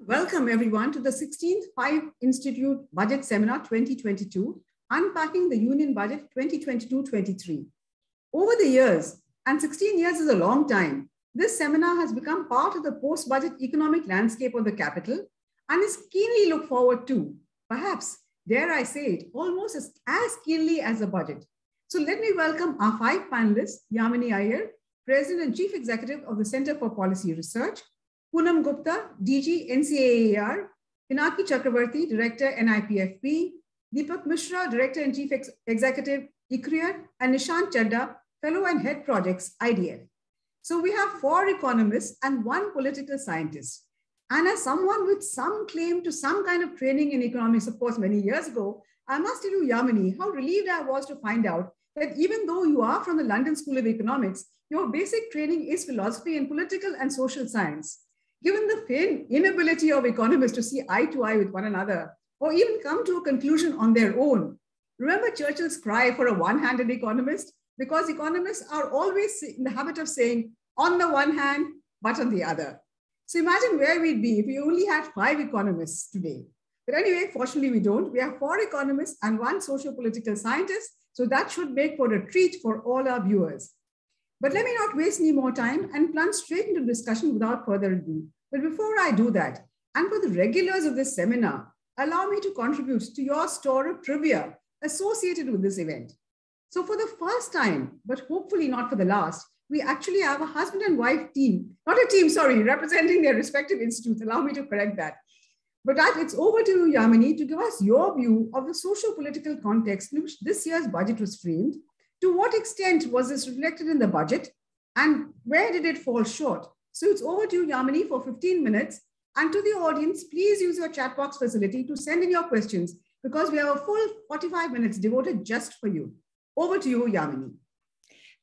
Welcome everyone to the 16th Five Institute Budget Seminar 2022, Unpacking the Union Budget 2022-23. Over the years, and 16 years is a long time, this seminar has become part of the post-budget economic landscape of the capital and is keenly looked forward to, perhaps, dare I say it, almost as keenly as the budget. So let me welcome our five panelists, Yamini Aiyar, President and Chief Executive of the Center for Policy Research, Poonam Gupta, DG NCAER, Pinaki Chakraborty, Director NIPFP, Deepak Mishra, Director and Chief Executive ICRIER, and Nishant Chadha, Fellow and Head Projects, IDF. So we have four economists and one political scientist. And as someone with some claim to some kind of training in economics, of course, many years ago, I must tell you, Yamini, how relieved I was to find out that even though you are from the London School of Economics, your basic training is philosophy and political and social science. Given the inability of economists to see eye to eye with one another, or even come to a conclusion on their own, remember Churchill's cry for a one-handed economist? Because economists are always in the habit of saying, on the one hand, but on the other. So imagine where we'd be if we only had five economists today. But anyway, fortunately we don't. We have four economists and one socio-political scientist, so that should make for a treat for all our viewers. But let me not waste any more time and plunge straight into discussion without further ado. But before I do that, and for the regulars of this seminar, allow me to contribute to your store of trivia associated with this event. So for the first time, but hopefully not for the last, we actually have a husband and wife team, not a team, sorry, representing their respective institutes. Allow me to correct that. But it's over to you, Yamini, to give us your view of the socio-political context in which this year's budget was framed. To what extent was this reflected in the budget and where did it fall short? So it's over to you, Yamini, for 15 minutes. And to the audience, please use your chat box facility to send in your questions because we have a full 45 minutes devoted just for you. Over to you, Yamini.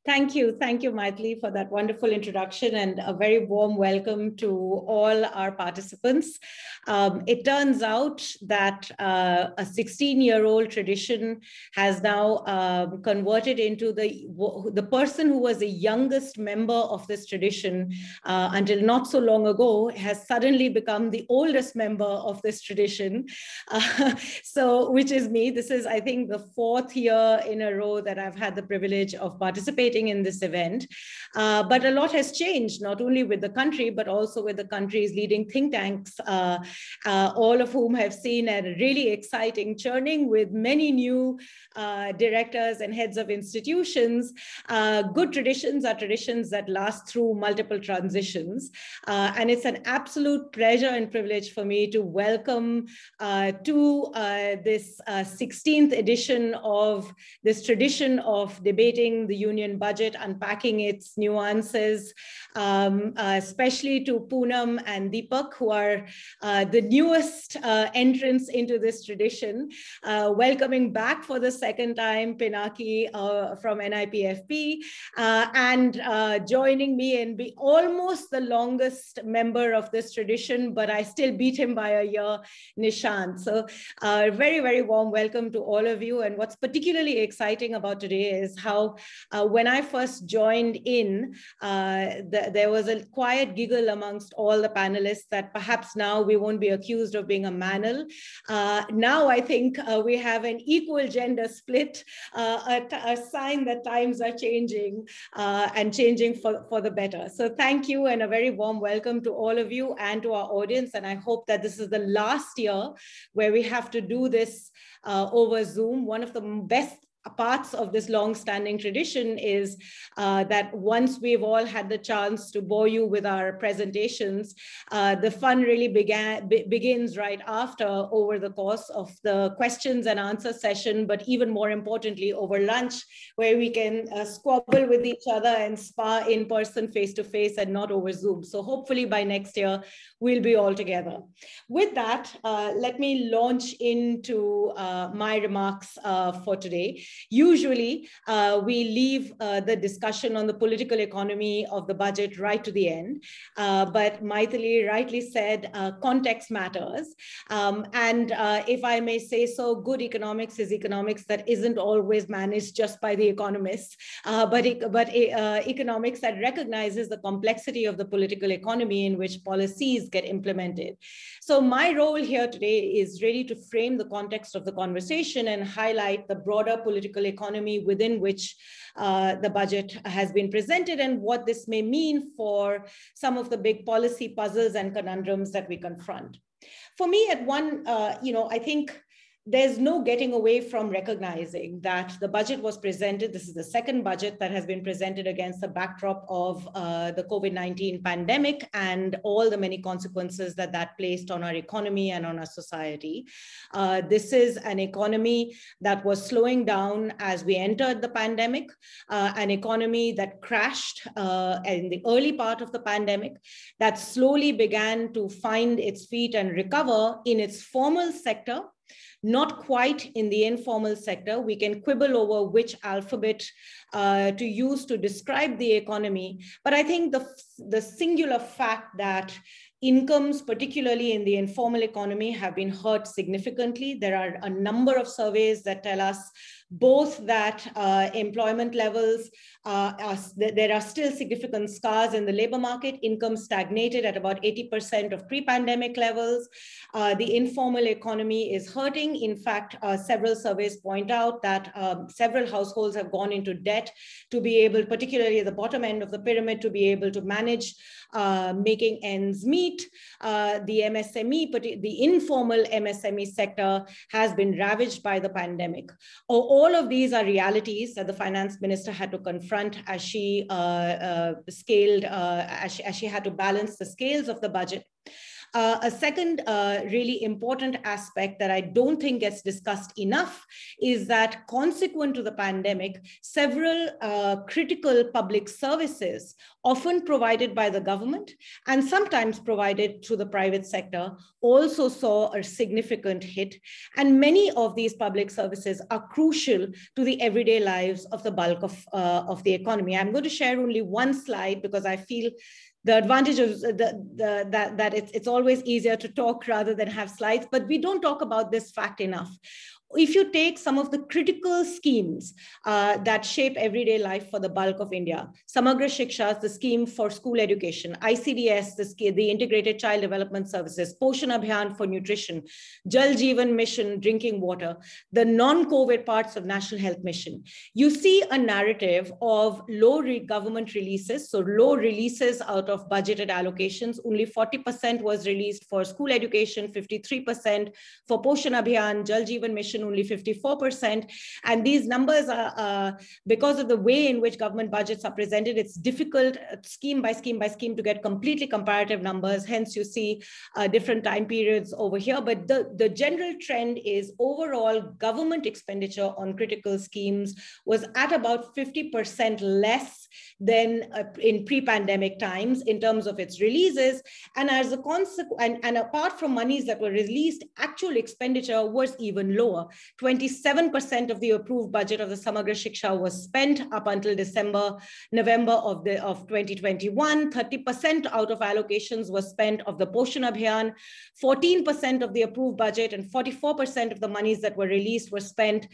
Thank you, Mythili, for that wonderful introduction and a very warm welcome to all our participants. It turns out that a 16-year-old tradition has now converted into the person who was the youngest member of this tradition until not so long ago has suddenly become the oldest member of this tradition. Which is me. This is, I think, the fourth year in a row that I've had the privilege of participating in this event. But a lot has changed, not only with the country, but also with the country's leading think tanks, all of whom have seen a really exciting churning with many new directors and heads of institutions. Good traditions are traditions that last through multiple transitions. And it's an absolute pleasure and privilege for me to welcome to this 16th edition of this tradition of debating the union budget, unpacking its nuances, especially to Poonam and Deepak, who are the newest entrants into this tradition. Welcoming back for the second time Pinaki from NIPFP, and joining me and be almost the longest member of this tradition, but I still beat him by a year, Nishant. So very, very warm welcome to all of you. And what's particularly exciting about today is how when I first joined in, there was a quiet giggle amongst all the panelists that perhaps now we won't be accused of being a manel. Now I think we have an equal gender split, a sign that times are changing and changing for the better. So thank you and a very warm welcome to all of you and to our audience. And I hope that this is the last year where we have to do this over Zoom. One of the best parts of this long-standing tradition is that once we've all had the chance to bore you with our presentations, the fun really begins right after, over the course of the questions and answer session, but even more importantly over lunch, where we can squabble with each other and spar in person, face-to-face, and not over Zoom. So hopefully by next year, we'll be all together. With that, let me launch into my remarks for today. Usually, we leave the discussion on the political economy of the budget right to the end. But Mythili rightly said, context matters. And if I may say so, good economics is economics that isn't always managed just by the economists, but economics that recognizes the complexity of the political economy in which policies get implemented. So my role here today is really to frame the context of the conversation and highlight the broader political economy within which the budget has been presented and what this may mean for some of the big policy puzzles and conundrums that we confront. For me, at one, I think there's no getting away from recognizing that the budget was presented. This is the second budget that has been presented against the backdrop of the COVID-19 pandemic and all the many consequences that that placed on our economy and on our society. This is an economy that was slowing down as we entered the pandemic, an economy that crashed in the early part of the pandemic, that slowly began to find its feet and recover in its formal sector, not quite in the informal sector. We can quibble over which alphabet to use to describe the economy. But I think the singular fact that incomes, particularly in the informal economy, have been hurt significantly. There are a number of surveys that tell us both that employment levels, there are still significant scars in the labor market. Income stagnated at about 80% of pre-pandemic levels. The informal economy is hurting. In fact, several surveys point out that several households have gone into debt to be able, particularly at the bottom end of the pyramid, to be able to manage making ends meet. The MSME, the informal MSME sector has been ravaged by the pandemic. All of these are realities that the finance minister had to confront as she scaled, as she had to balance the scales of the budget. A second really important aspect that I don't think gets discussed enough is that consequent to the pandemic, several critical public services, often provided by the government and sometimes provided through the private sector, also saw a significant hit. And many of these public services are crucial to the everyday lives of the bulk of the economy. I'm going to share only one slide because I feel the advantage of that it's always easier to talk rather than have slides, but we don't talk about this fact enough. If you take some of the critical schemes that shape everyday life for the bulk of India, Samagra Shiksha, the scheme for school education, ICDS, the Integrated Child Development Services, Poshan Abhiyan for nutrition, Jal Jeevan Mission, drinking water, the non-COVID parts of National Health Mission, you see a narrative of low government releases, so low releases out of budgeted allocations. Only 40% was released for school education, 53% for Poshan Abhiyan, Jal Jeevan Mission, only 54%. And these numbers are, because of the way in which government budgets are presented, it's difficult scheme by scheme by scheme to get completely comparative numbers. Hence, you see different time periods over here. But the general trend is overall government expenditure on critical schemes was at about 50% less than in pre-pandemic times in terms of its releases. And as a consequence, and apart from monies that were released, actual expenditure was even lower. 27% of the approved budget of the Samagra Shiksha was spent up until November of 2021. 30% out of allocations was spent of the Poshan Abhiyan. 14% of the approved budget and 44% of the monies that were released were spent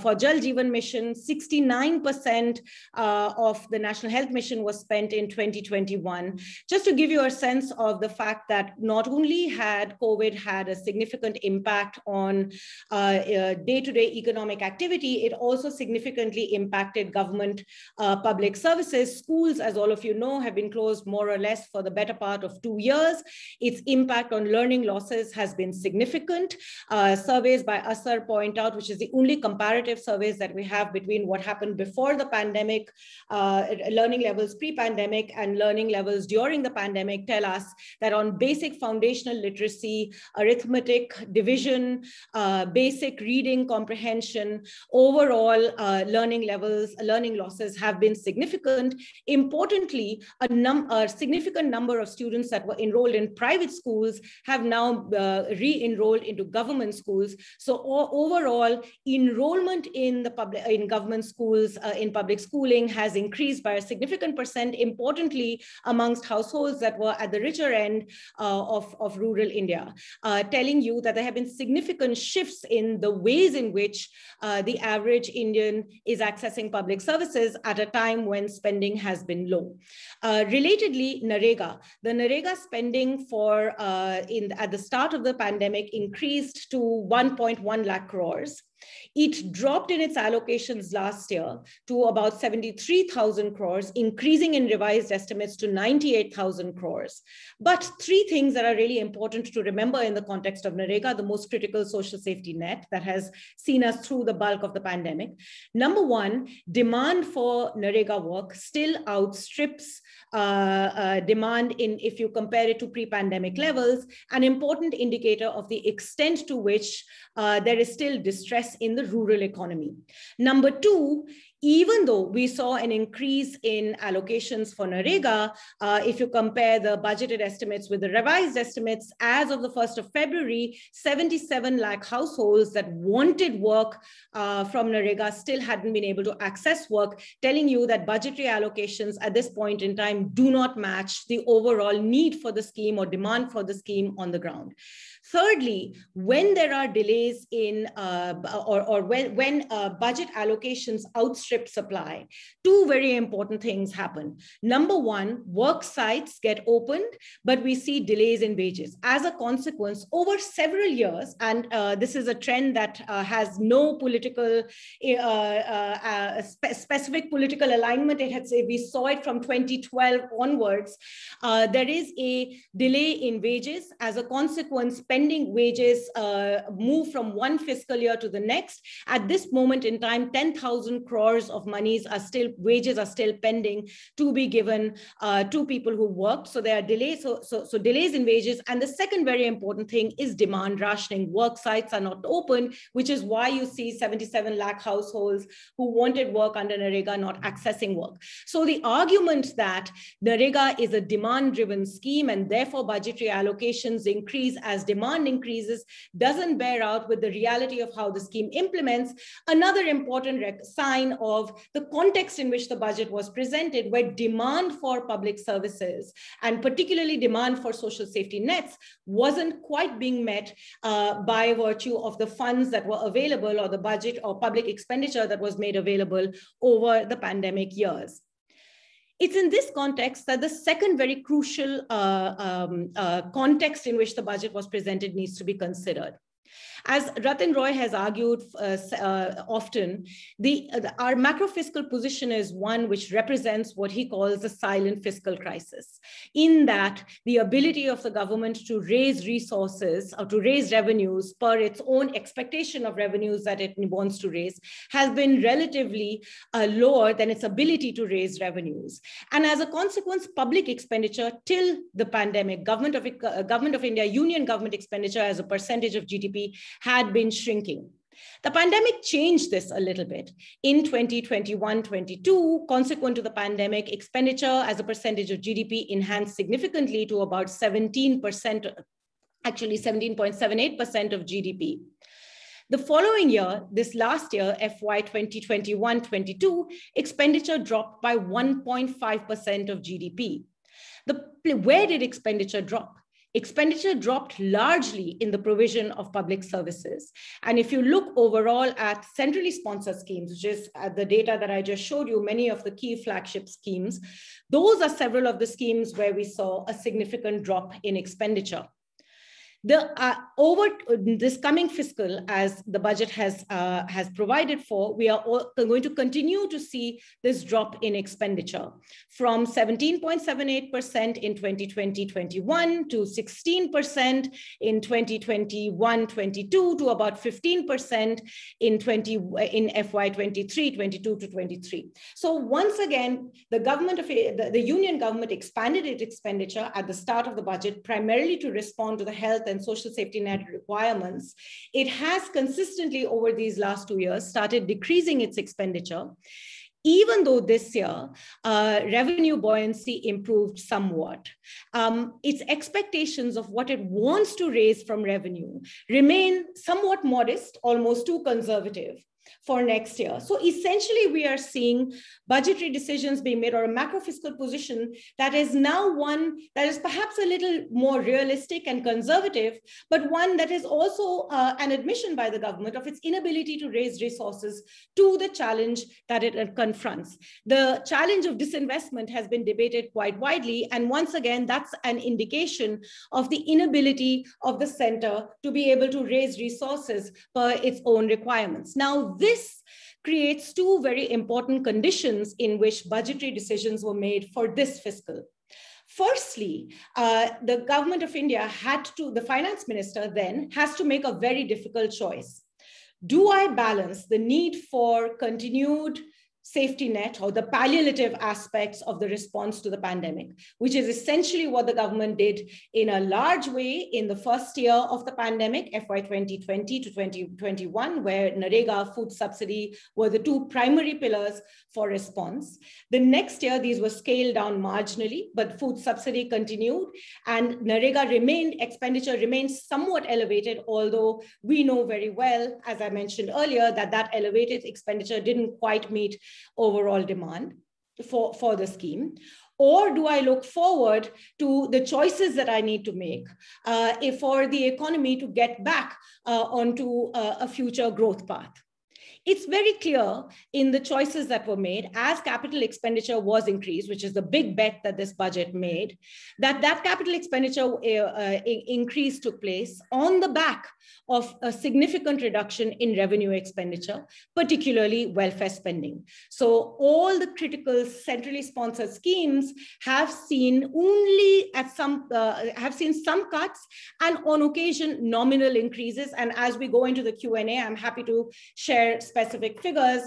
for Jal Jeevan Mission. 69% of the National Health Mission was spent in 2021. Just to give you a sense of the fact that not only had COVID had a significant impact on day-to-day economic activity, it also significantly impacted government public services. Schools, as all of you know, have been closed more or less for the better part of 2 years. Its impact on learning losses has been significant. Surveys by ICRIER point out, which is the only comparative surveys that we have between what happened before the pandemic, learning levels pre-pandemic and learning levels during the pandemic, tell us that on basic foundational literacy, arithmetic, division, basic basic reading comprehension, overall learning losses have been significant. Importantly, a significant number of students that were enrolled in private schools have now re-enrolled into government schools. So overall, enrollment in government schools, in public schooling, has increased by a significant percent, importantly amongst households that were at the richer end of rural India, telling you that there have been significant shifts in the ways in which the average Indian is accessing public services at a time when spending has been low. Relatedly, NREGA, the NREGA spending for at the start of the pandemic increased to 1.1 lakh crores. It dropped in its allocations last year to about 73,000 crores, increasing in revised estimates to 98,000 crores. But three things that are really important to remember in the context of NREGA, the most critical social safety net that has seen us through the bulk of the pandemic. Number one, demand for NREGA work still outstrips demand if you compare it to pre-pandemic levels, an important indicator of the extent to which there is still distress in the rural economy. Number two, even though we saw an increase in allocations for NREGA, if you compare the budgeted estimates with the revised estimates, as of the 1st of February, 77 lakh households that wanted work from NREGA still hadn't been able to access work, telling you that budgetary allocations at this point in time do not match the overall need for the scheme or demand for the scheme on the ground. Thirdly, when there are delays in when budget allocations outstrip supply, two very important things happen. Number one, work sites get opened, but we see delays in wages. As a consequence, over several years, and this is a trend that has no political, specific political alignment. We saw it from 2012 onwards. There is a delay in wages. As a consequence, pending wages move from one fiscal year to the next. At this moment in time, 10,000 crores of wages are still pending to be given to people who worked. So there are delays, so delays in wages. And the second very important thing is demand rationing. Work sites are not open, which is why you see 77 lakh households who wanted work under NREGA not accessing work. So the argument that NREGA is a demand-driven scheme and therefore budgetary allocations increase as demand increases doesn't bear out with the reality of how the scheme implements. Another important sign of the context in which the budget was presented, where demand for public services and particularly demand for social safety nets wasn't quite being met by virtue of the funds that were available or the budget or public expenditure that was made available over the pandemic years. It's in this context that the second very crucial context in which the budget was presented needs to be considered. As Ratin Roy has argued often, our macro fiscal position is one which represents what he calls a silent fiscal crisis, in that the ability of the government to raise resources or to raise revenues per its own expectation of revenues that it wants to raise has been relatively lower than its ability to raise revenues. And as a consequence, public expenditure till the pandemic, Government of India, Union government expenditure as a percentage of GDP had been shrinking. The pandemic changed this a little bit. In 2021-22, consequent to the pandemic, expenditure as a percentage of GDP enhanced significantly to about 17%, actually 17.78% of GDP. The following year, this last year, FY 2021-22, expenditure dropped by 1.5% of GDP. Where did expenditure drop? Expenditure dropped largely in the provision of public services. And if you look overall at centrally sponsored schemes, which is the data that I just showed you, many of the key flagship schemes, those are several of the schemes where we saw a significant drop in expenditure. Over this coming fiscal, as the budget has provided for, we are going to continue to see this drop in expenditure from 17.78% in 2020-21 to 16% in 2021-22 to about 15% in FY 23-22 to 23. So once again, the union government expanded its expenditure at the start of the budget primarily to respond to the health and and social safety net requirements, it has consistently over these last 2 years started decreasing its expenditure, even though this year revenue buoyancy improved somewhat. Its expectations of what it wants to raise from revenue remain somewhat modest, almost too conservative for next year. So essentially, we are seeing budgetary decisions being made, or a macro fiscal position that is now one that is perhaps a little more realistic and conservative, but one that is also an admission by the government of its inability to raise resources to the challenge that it confronts. The challenge of disinvestment has been debated quite widely, and once again, that's an indication of the inability of the center to be able to raise resources per its own requirements. Now, this creates two very important conditions in which budgetary decisions were made for this fiscal. Firstly, the government of India the finance minister then has to make a very difficult choice. Do I balance the need for continued safety net or the palliative aspects of the response to the pandemic, which is essentially what the government did in a large way in the first year of the pandemic, FY 2020 to 2021, where NREGA, food subsidy were the two primary pillars for response. The next year, these were scaled down marginally, but food subsidy continued, and NREGA expenditure remained somewhat elevated, although we know very well, as I mentioned earlier, that elevated expenditure didn't quite meet overall demand for the scheme? Or do I look forward to the choices that I need to make for the economy to get back onto a future growth path? It's very clear in the choices that were made as capital expenditure was increased, which is the big bet that this budget made, that capital expenditure increase took place on the back of a significant reduction in revenue expenditure, particularly welfare spending. So all the critical centrally sponsored schemes have seen some cuts and on occasion nominal increases. And as we go into the Q&A, I'm happy to share specific figures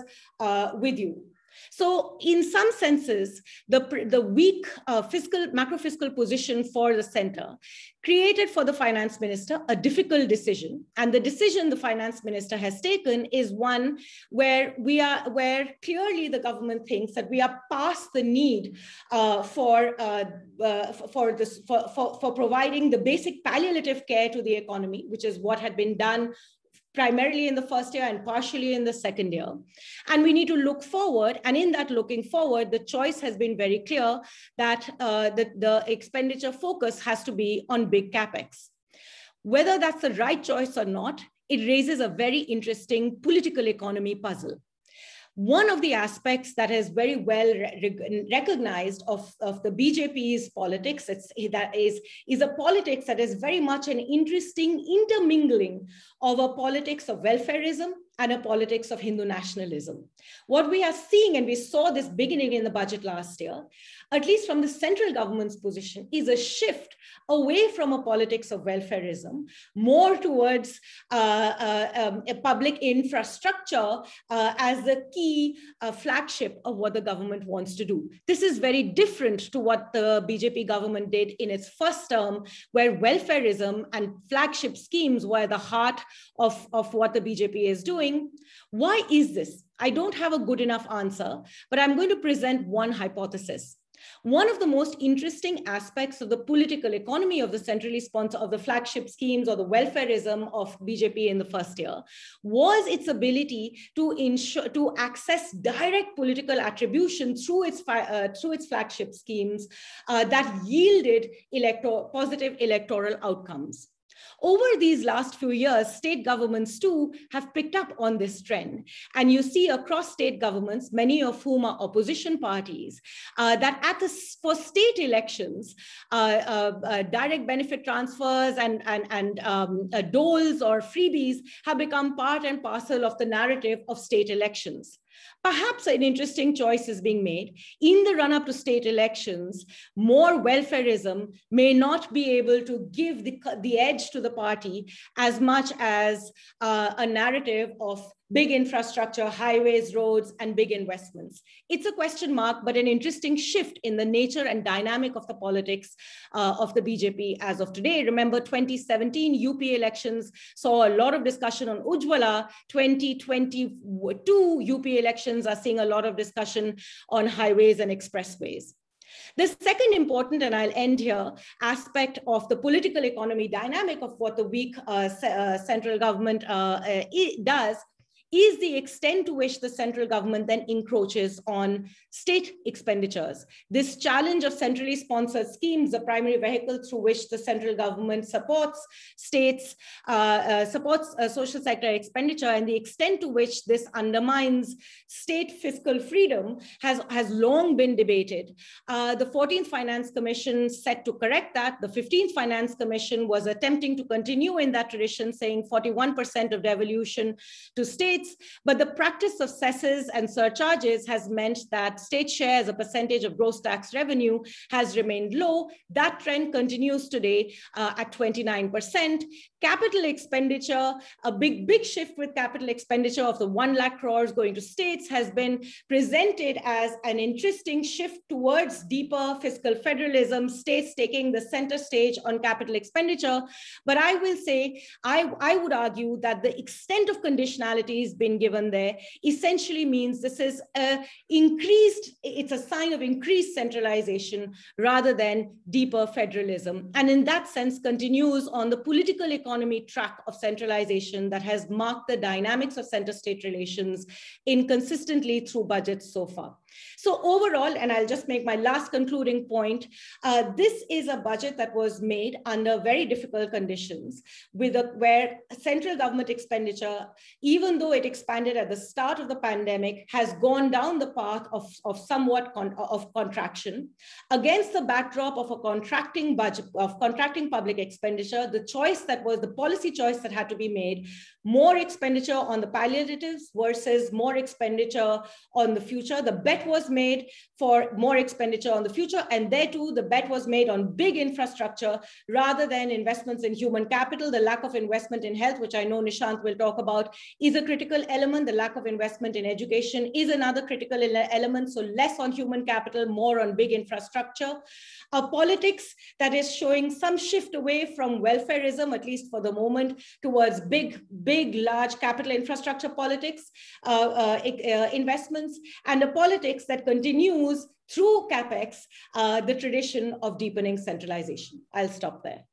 with you. So in some senses, the weak macro fiscal position for the center created for the finance minister a difficult decision. And the decision the finance minister has taken is one where clearly the government thinks that we are past the need for providing the basic palliative care to the economy, which is what had been done primarily in the first year and partially in the second year. And we need to look forward. And in that looking forward, the choice has been very clear that the expenditure focus has to be on big capex. Whether that's the right choice or not, it raises a very interesting political economy puzzle. One of the aspects that is very well recognized of the BJP's politics is a politics that is very much an interesting intermingling of a politics of welfarism and a politics of Hindu nationalism. What we are seeing, and we saw this beginning in the budget last year, at least from the central government's position, is a shift away from a politics of welfarism, more towards a public infrastructure as the key flagship of what the government wants to do. This is very different to what the BJP government did in its first term, where welfarism and flagship schemes were the heart of what the BJP is doing. Why is this? I don't have a good enough answer, but I'm going to present one hypothesis. One of the most interesting aspects of the political economy of the centrally sponsored, of the flagship schemes or the welfarism of BJP in the first year was its ability to access direct political attribution through its flagship schemes that yielded positive electoral outcomes. Over these last few years, state governments too have picked up on this trend. And you see across state governments, many of whom are opposition parties, that for state elections, direct benefit transfers and doles or freebies have become part and parcel of the narrative of state elections. Perhaps an interesting choice is being made. In the run-up to state elections, more welfarism may not be able to give the edge to the party as much as a narrative of big infrastructure, highways, roads, and big investments. It's a question mark, but an interesting shift in the nature and dynamic of the politics of the BJP as of today. Remember, 2017 UP elections saw a lot of discussion on Ujjwala. 2022 UP elections are seeing a lot of discussion on highways and expressways. The second important, and I'll end here, aspect of the political economy dynamic of what the weak central government does is the extent to which the central government then encroaches on state expenditures. This challenge of centrally sponsored schemes, the primary vehicle through which the central government supports states, supports social sector expenditure, and the extent to which this undermines state fiscal freedom has long been debated. The 14th Finance Commission set to correct that. The 15th Finance Commission was attempting to continue in that tradition, saying 41% of devolution to states. But the practice of cesses and surcharges has meant that state share as a percentage of gross tax revenue has remained low. That trend continues today at 29%. Capital expenditure, a big shift with capital expenditure of the 1 lakh crores going to states has been presented as an interesting shift towards deeper fiscal federalism, states taking the center stage on capital expenditure. But I will say, I would argue that the extent of conditionality has been given there essentially means this is it's a sign of increased centralization rather than deeper federalism. And in that sense continues on the political economy track of centralization that has marked the dynamics of center-state relations inconsistently through budgets so far. So overall, and I'll just make my last concluding point, this is a budget that was made under very difficult conditions where central government expenditure, even though it expanded at the start of the pandemic, has gone down the path of somewhat contraction. Against the backdrop of a contracting budget, of contracting public expenditure, the choice that was the policy choice that had to be made, more expenditure on the palliatives versus more expenditure on the future. The bet was made for more expenditure on the future, and there too, the bet was made on big infrastructure rather than investments in human capital. The lack of investment in health, which I know Nishant will talk about, is a critical element. The lack of investment in education is another critical element. So less on human capital, more on big infrastructure. A politics that is showing some shift away from welfareism, at least for the moment, towards big, large capital infrastructure politics, investments, and a politics that continues through CapEx, the tradition of deepening centralization. I'll stop there.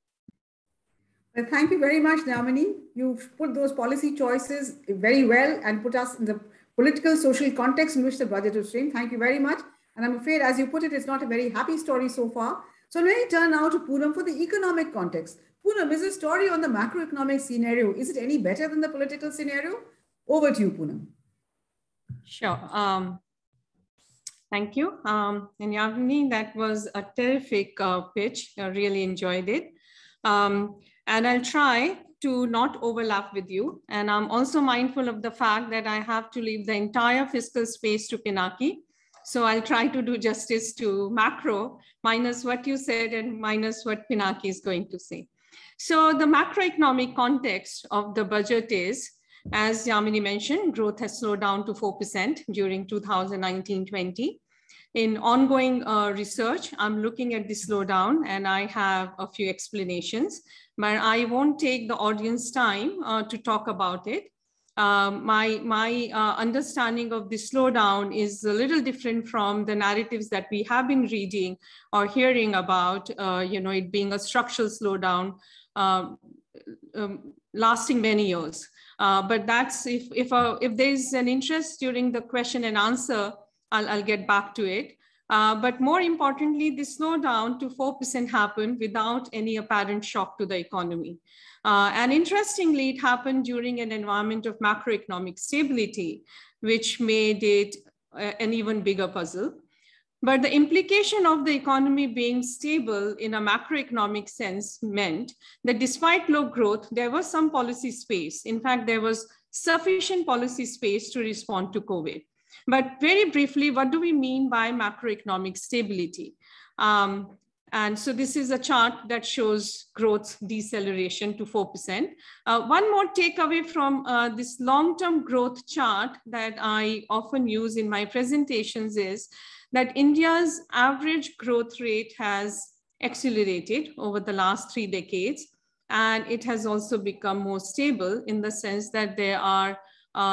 Well, thank you very much, Yamini. You've put those policy choices very well and put us in the political, social context in which the budget was framed. Thank you very much. And I'm afraid, as you put it, it's not a very happy story so far. So let me turn now to Poonam for the economic context. Poonam, is a story on the macroeconomic scenario, is it any better than the political scenario? Over to you, Poonam. Sure. Thank you. And Yamini, that was a terrific pitch. I really enjoyed it. And I'll try to not overlap with you. And I'm also mindful of the fact that I have to leave the entire fiscal space to Pinaki. So I'll try to do justice to macro, minus what you said and minus what Pinaki is going to say. So the macroeconomic context of the budget is, as Yamini mentioned, growth has slowed down to 4% during 2019-20. In ongoing research, I'm looking at the slowdown and I have a few explanations, but I won't take the audience time to talk about it. My understanding of the slowdown is a little different from the narratives that we have been reading or hearing about, it being a structural slowdown lasting many years. But that's if there's an interest during the question and answer, I'll get back to it. But more importantly, the slowdown to 4% happened without any apparent shock to the economy. And interestingly, it happened during an environment of macroeconomic stability, which made it an even bigger puzzle. But the implication of the economy being stable in a macroeconomic sense meant that despite low growth, there was some policy space. In fact, there was sufficient policy space to respond to COVID. But very briefly, what do we mean by macroeconomic stability? And so this is a chart that shows growth deceleration to 4%. One more takeaway from this long-term growth chart that I often use in my presentations is that India's average growth rate has accelerated over the last 3 decades. And it has also become more stable in the sense that there are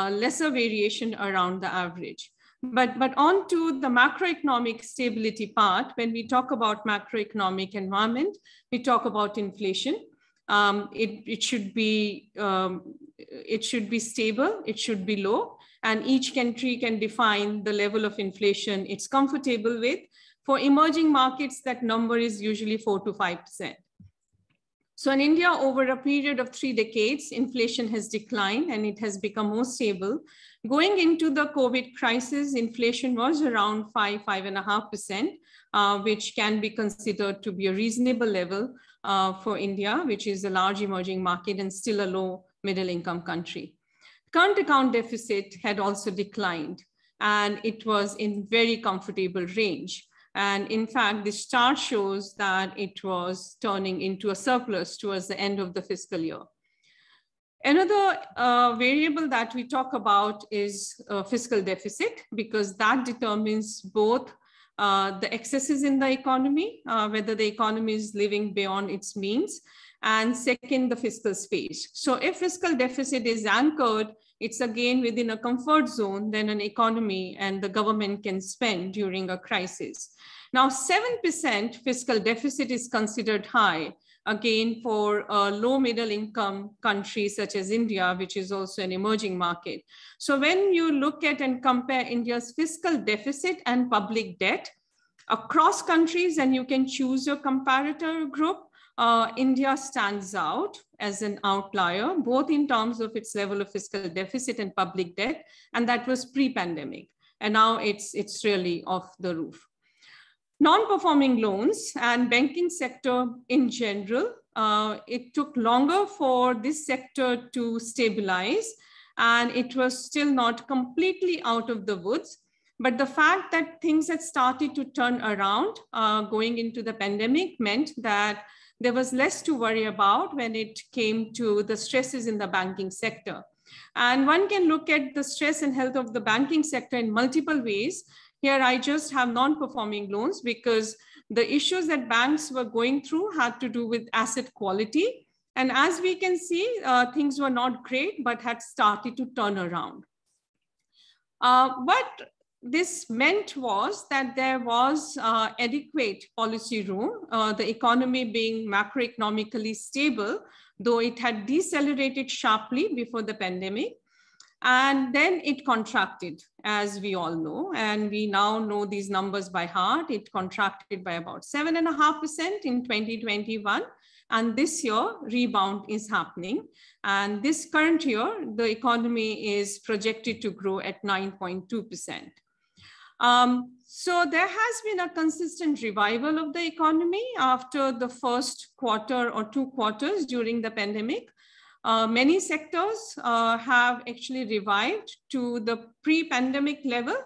lesser variation around the average. But on to the macroeconomic stability part, when we talk about macroeconomic environment, we talk about inflation. It should be stable, it should be low, and each country can define the level of inflation it's comfortable with. For emerging markets, that number is usually 4 to 5%. So in India, over a period of 3 decades, inflation has declined and it has become more stable. Going into the COVID crisis, inflation was around 5.5%, which can be considered to be a reasonable level for India, which is a large emerging market and still a low middle income country. Current account deficit had also declined and it was in very comfortable range. And in fact, this chart shows that it was turning into a surplus towards the end of the fiscal year. Another variable that we talk about is fiscal deficit, because that determines both the excesses in the economy, whether the economy is living beyond its means, and second, the fiscal space. So if fiscal deficit is anchored, it's again within a comfort zone, then an economy and the government can spend during a crisis. Now, 7% fiscal deficit is considered high, again, for a low middle income countries such as India, which is also an emerging market. So when you look at and compare India's fiscal deficit and public debt across countries, and you can choose your comparator group, India stands out as an outlier, both in terms of its level of fiscal deficit and public debt, and that was pre-pandemic. And now it's really off the roof. Non-performing loans and banking sector in general, it took longer for this sector to stabilize, and it was still not completely out of the woods. But the fact that things had started to turn around going into the pandemic meant that there was less to worry about when it came to the stresses in the banking sector. And one can look at the stress and health of the banking sector in multiple ways. Here, I just have non-performing loans because the issues that banks were going through had to do with asset quality. And as we can see, things were not great, but had started to turn around. What this meant was that there was adequate policy room, the economy being macroeconomically stable, though it had decelerated sharply before the pandemic. And then it contracted, as we all know, and we now know these numbers by heart. It contracted by about 7.5% in 2021. And this year, rebound is happening. And this current year, the economy is projected to grow at 9.2%. So there has been a consistent revival of the economy after the first quarter or 2 quarters during the pandemic. Many sectors have actually revived to the pre-pandemic level,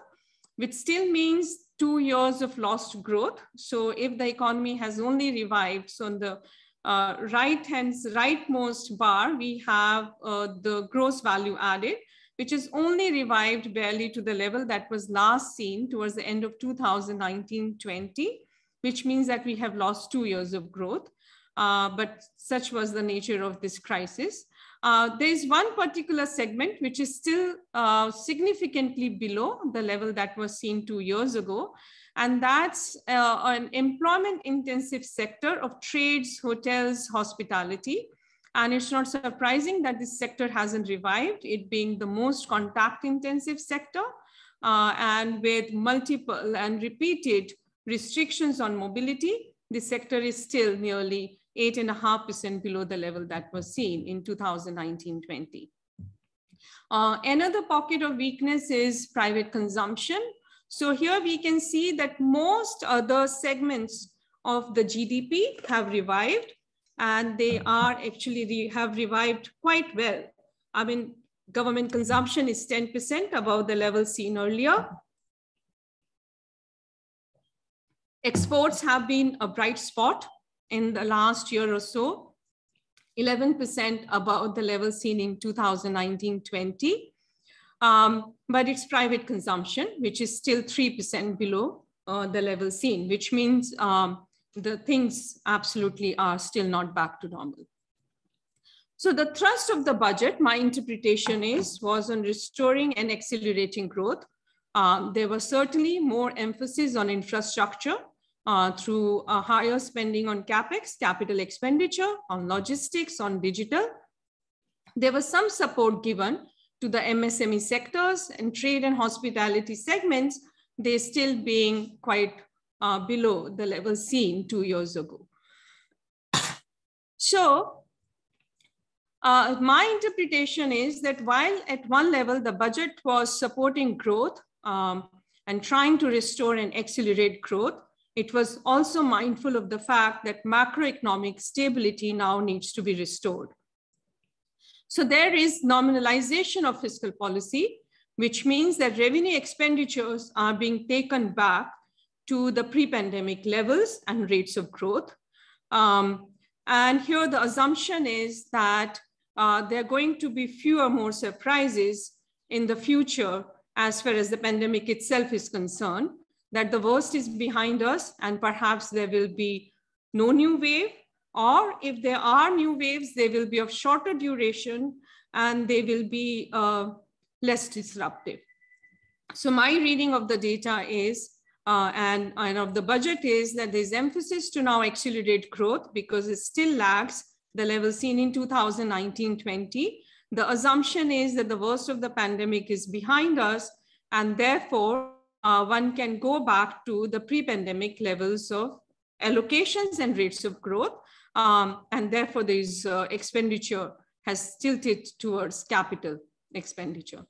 which still means 2 years of lost growth. So if the economy has only revived, so on the rightmost bar, we have the gross value added, which is only revived barely to the level that was last seen towards the end of 2019-20, which means that we have lost 2 years of growth. But such was the nature of this crisis. There is one particular segment which is still significantly below the level that was seen 2 years ago, and that's an employment-intensive sector of trades, hotels, hospitality. And it's not surprising that this sector hasn't revived, it being the most contact-intensive sector, and with multiple and repeated restrictions on mobility, the sector is still nearly 8.5% below the level that was seen in 2019-20. Another pocket of weakness is private consumption. So here we can see that most other segments of the GDP have revived, and they are actually have revived quite well. I mean, government consumption is 10% above the level seen earlier. Exports have been a bright spot in the last year or so, 11% above the level seen in 2019-20. But it's private consumption, which is still 3% below the level seen, which means the things absolutely are still not back to normal. So the thrust of the budget, my interpretation was on restoring and accelerating growth. There was certainly more emphasis on infrastructure through a higher spending on CapEx, capital expenditure, on logistics, on digital. There was some support given to the MSME sectors and trade and hospitality segments, they still being quite below the level seen 2 years ago. So my interpretation is that while at one level the budget was supporting growth and trying to restore and accelerate growth, it was also mindful of the fact that macroeconomic stability now needs to be restored. So there is nominalization of fiscal policy, which means that revenue expenditures are being taken back to the pre-pandemic levels and rates of growth. And here the assumption is that there are going to be fewer more surprises in the future as far as the pandemic itself is concerned, that the worst is behind us and perhaps there will be no new wave, or if there are new waves, they will be of shorter duration and they will be less disruptive. So my reading of the data is, and of the budget is that there's emphasis to now accelerate growth because it still lags the level seen in 2019-20. The assumption is that the worst of the pandemic is behind us, and therefore one can go back to the pre-pandemic levels of allocations and rates of growth, and therefore this expenditure has tilted towards capital expenditure.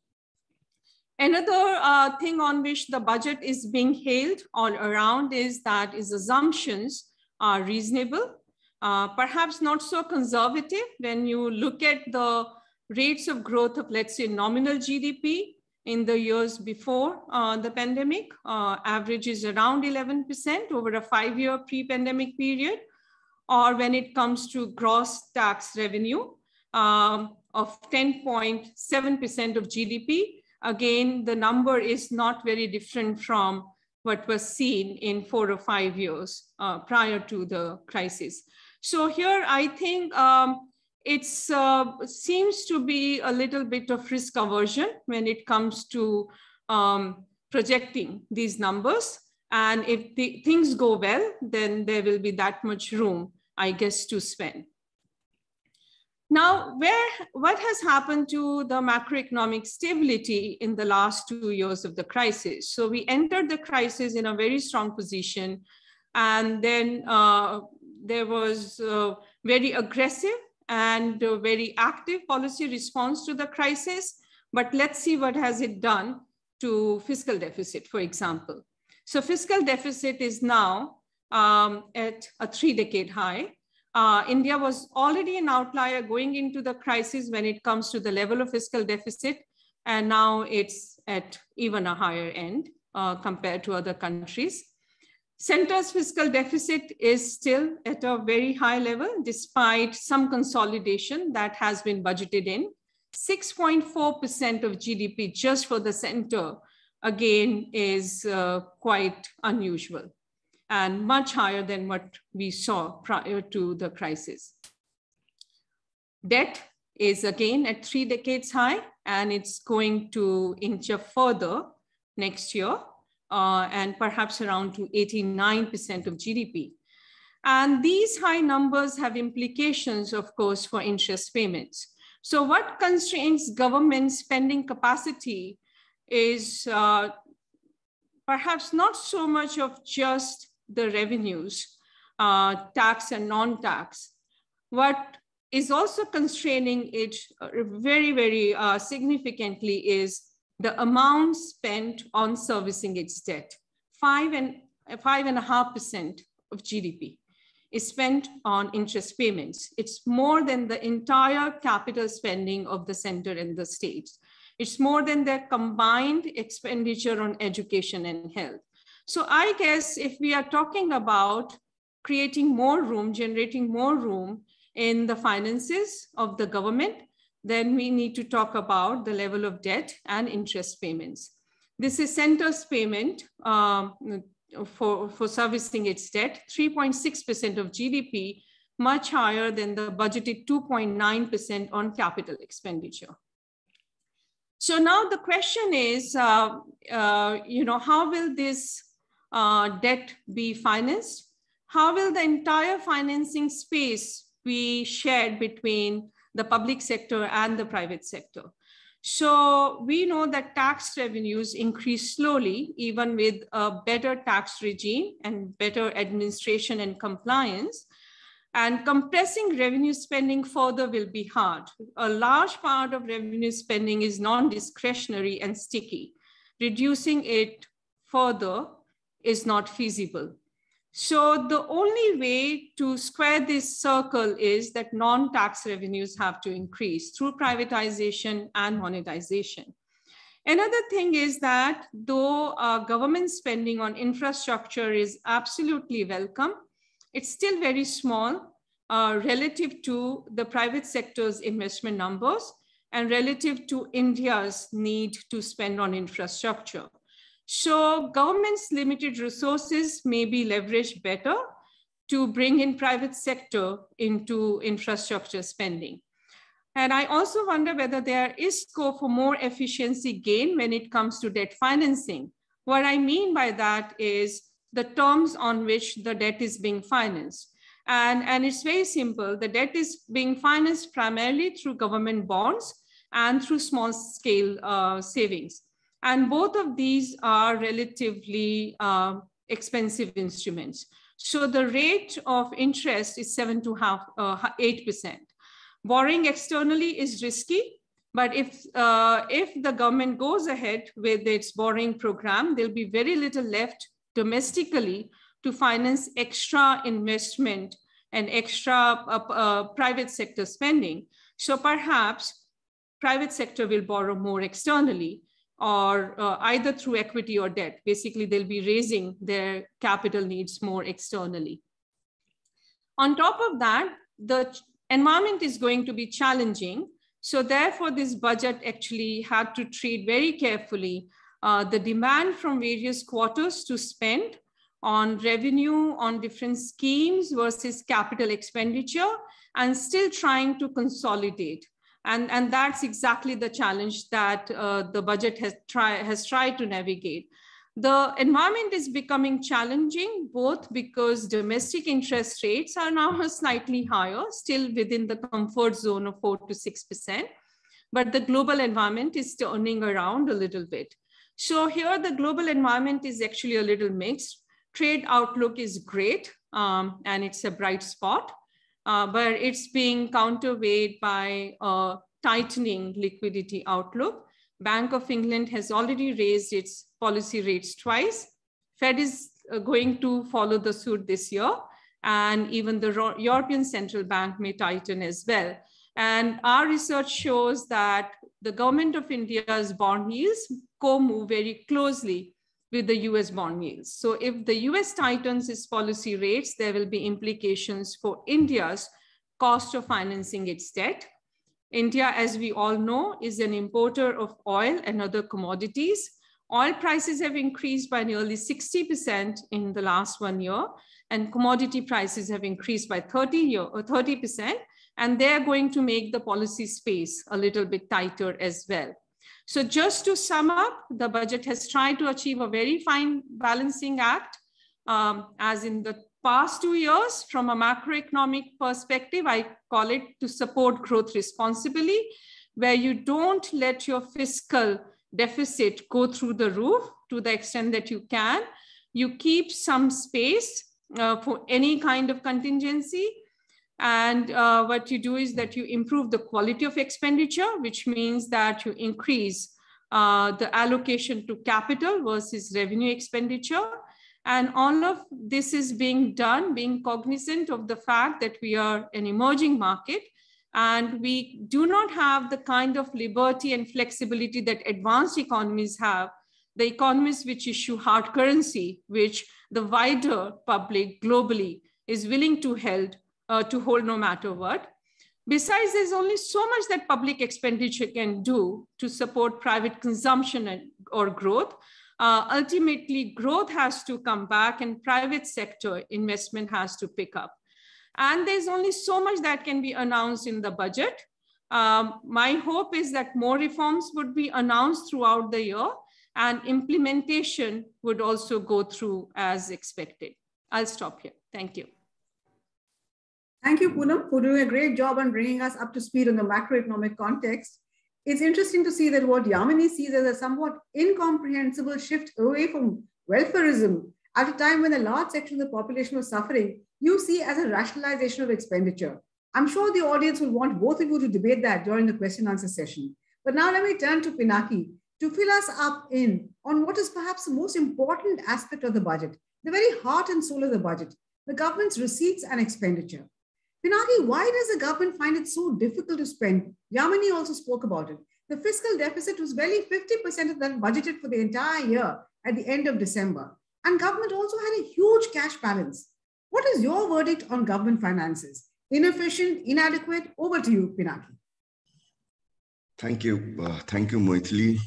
Another thing on which the budget is being hailed all around is that its assumptions are reasonable, perhaps not so conservative when you look at the rates of growth of, let's say, nominal GDP in the years before the pandemic. Average is around 11% over a 5-year pre-pandemic period, or when it comes to gross tax revenue of 10.7% of GDP. Again, the number is not very different from what was seen in 4 or 5 years prior to the crisis. So here, I think it seems to be a little bit of risk aversion when it comes to projecting these numbers. And if things go well, then there will be that much room, I guess, to spend. Now, what has happened to the macroeconomic stability in the last 2 years of the crisis? So we entered the crisis in a very strong position, and then there was very aggressive and very active policy response to the crisis. But let's see what has it done to fiscal deficit, for example. So fiscal deficit is now at a 3-decade high. India was already an outlier going into the crisis when it comes to the level of fiscal deficit, and now it's at even a higher end compared to other countries. Centre's fiscal deficit is still at a very high level despite some consolidation that has been budgeted in. 6.4% of GDP just for the center, again, is quite unusual and much higher than what we saw prior to the crisis. Debt is again at 3 decades high, and it's going to inch up further next year, and perhaps around to 89% of GDP. And these high numbers have implications, of course, for interest payments. So what constrains government spending capacity is perhaps not so much of just the revenues, tax and non-tax. What is also constraining it very, very significantly is the amount spent on servicing its debt. 5.5% of GDP is spent on interest payments. It's more than the entire capital spending of the center and the states. It's more than their combined expenditure on education and health. So I guess if we are talking about creating more room, generating more room in the finances of the government, then we need to talk about the level of debt and interest payments. This is center's payment for servicing its debt, 3.6% of GDP, much higher than the budgeted 2.9% on capital expenditure. So now the question is, how will this debt be financed? How will the entire financing space be shared between the public sector and the private sector? So we know that tax revenues increase slowly, even with a better tax regime and better administration and compliance. And compressing revenue spending further will be hard. A large part of revenue spending is non-discretionary and sticky. Reducing it further is not feasible. So the only way to square this circle is that non-tax revenues have to increase through privatization and monetization. Another thing is that though government spending on infrastructure is absolutely welcome, it's still very small relative to the private sector's investment numbers and relative to India's need to spend on infrastructure. So government's limited resources may be leveraged better to bring in private sector into infrastructure spending. And I also wonder whether there is scope for more efficiency gain when it comes to debt financing. What I mean by that is the terms on which the debt is being financed. And it's very simple. The debt is being financed primarily through government bonds and through small scale savings. And both of these are relatively expensive instruments. So the rate of interest is 7 to 8%. Borrowing externally is risky, but if the government goes ahead with its borrowing program, there'll be very little left domestically to finance extra investment and extra private sector spending. So perhaps private sector will borrow more externally, or either through equity or debt. Basically, they'll be raising their capital needs more externally. On top of that, the environment is going to be challenging. So therefore, this budget actually had to treat very carefully the demand from various quarters to spend on revenue, on different schemes versus capital expenditure, and still trying to consolidate. And that's exactly the challenge that the budget has tried to navigate. The environment is becoming challenging, both because domestic interest rates are now slightly higher, still within the comfort zone of 4 to 6%, but the global environment is turning around a little bit. So here the global environment is actually a little mixed. Trade outlook is great, and it's a bright spot. But it's being counterweighted by a tightening liquidity outlook. Bank of England has already raised its policy rates twice. Fed is going to follow the suit this year, and even the European Central Bank may tighten as well. And our research shows that the government of India's bond yields co-move very closely with the US bond yields. So if the US tightens its policy rates, there will be implications for India's cost of financing its debt. India, as we all know, is an importer of oil and other commodities. Oil prices have increased by nearly 60% in the last 1 year, and commodity prices have increased by 30%, and they're going to make the policy space a little bit tighter as well. So just to sum up, the budget has tried to achieve a very fine balancing act. As in the past 2 years, from a macroeconomic perspective, I call it to support growth responsibly, where you don't let your fiscal deficit go through the roof to the extent that you can. You keep some space for any kind of contingency. And what you do is that you improve the quality of expenditure, which means that you increase the allocation to capital versus revenue expenditure. And all of this is being done, being cognizant of the fact that we are an emerging market and we do not have the kind of liberty and flexibility that advanced economies have, the economies which issue hard currency, which the wider public globally is willing to hold no matter what. Besides, there's only so much that public expenditure can do to support private consumption or growth. Ultimately, growth has to come back and private sector investment has to pick up. And there's only so much that can be announced in the budget. My hope is that more reforms would be announced throughout the year and implementation would also go through as expected. I'll stop here. Thank you. Thank you, Poonam, for doing a great job on bringing us up to speed on the macroeconomic context. It's interesting to see that what Yamini sees as a somewhat incomprehensible shift away from welfarism at a time when a large section of the population was suffering, you see as a rationalization of expenditure. I'm sure the audience will want both of you to debate that during the question and answer session. But now let me turn to Pinaki to fill us up on what is perhaps the most important aspect of the budget, the very heart and soul of the budget, the government's receipts and expenditure. Pinaki, why does the government find it so difficult to spend? Yamini also spoke about it. The fiscal deficit was barely 50% of that budgeted for the entire year at the end of December. And government also had a huge cash balance. What is your verdict on government finances? Inefficient, inadequate? Over to you, Pinaki. Thank you. Thank you, Mythili.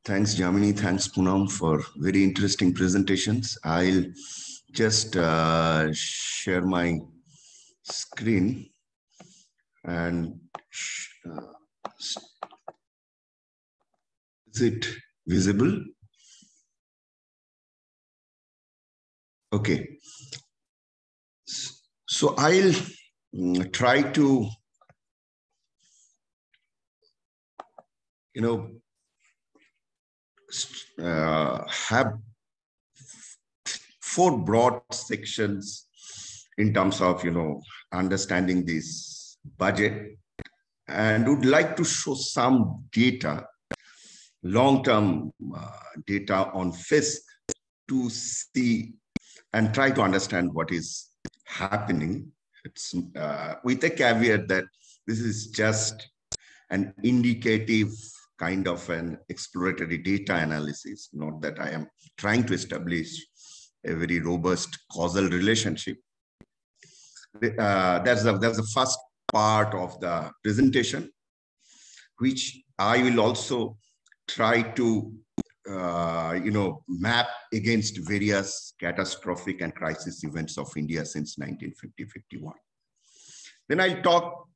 Thanks, Yamini. Thanks, Poonam, for very interesting presentations. I'll just share my screen and is it visible? Okay. So I'll try to, have 4 broad sections in terms of, understanding this budget, and would like to show some data, long-term data on fisc to see and try to understand what is happening. It's with a caveat that this is just an indicative kind of an exploratory data analysis, not that I am trying to establish a very robust causal relationship. That's the first part of the presentation, which I will also try to map against various catastrophic and crisis events of India since 1950-51. Then I'll talk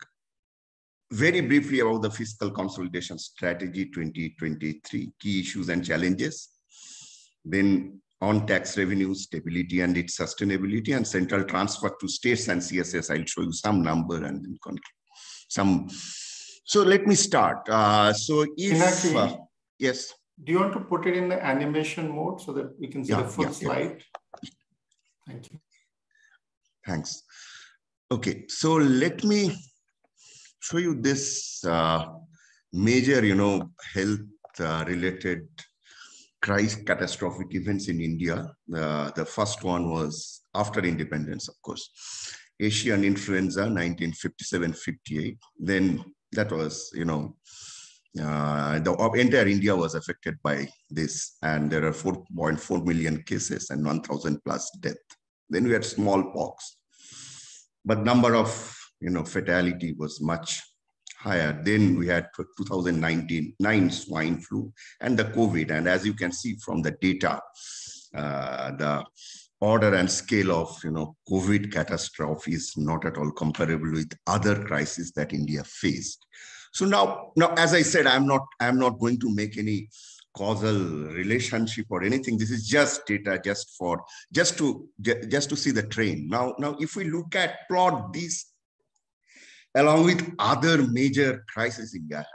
very briefly about the fiscal consolidation strategy 2023, key issues and challenges. Then on tax revenue stability and its sustainability, and central transfer to states and CSS. I'll show you some number and then some. So let me start. So if yes. Do you want to put it in the animation mode so that we can see the full slide? Yeah. Thank you. Thanks. Okay, so let me show you this major, health-related catastrophic events in India. The first one was after independence, of course, Asian influenza, 1957-58. Then that was, the entire India was affected by this, and there are 4.4 million cases and 1,000 plus death. Then we had smallpox, but number of fatality was much higher. Then we had 2019 swine flu and the COVID, and as you can see from the data, the order and scale of COVID catastrophe is not at all comparable with other crises that India faced. So now, as I said, I'm not going to make any causal relationship or anything. This is just data, just to see the trend. Now, if we look at plot this along with other major crises India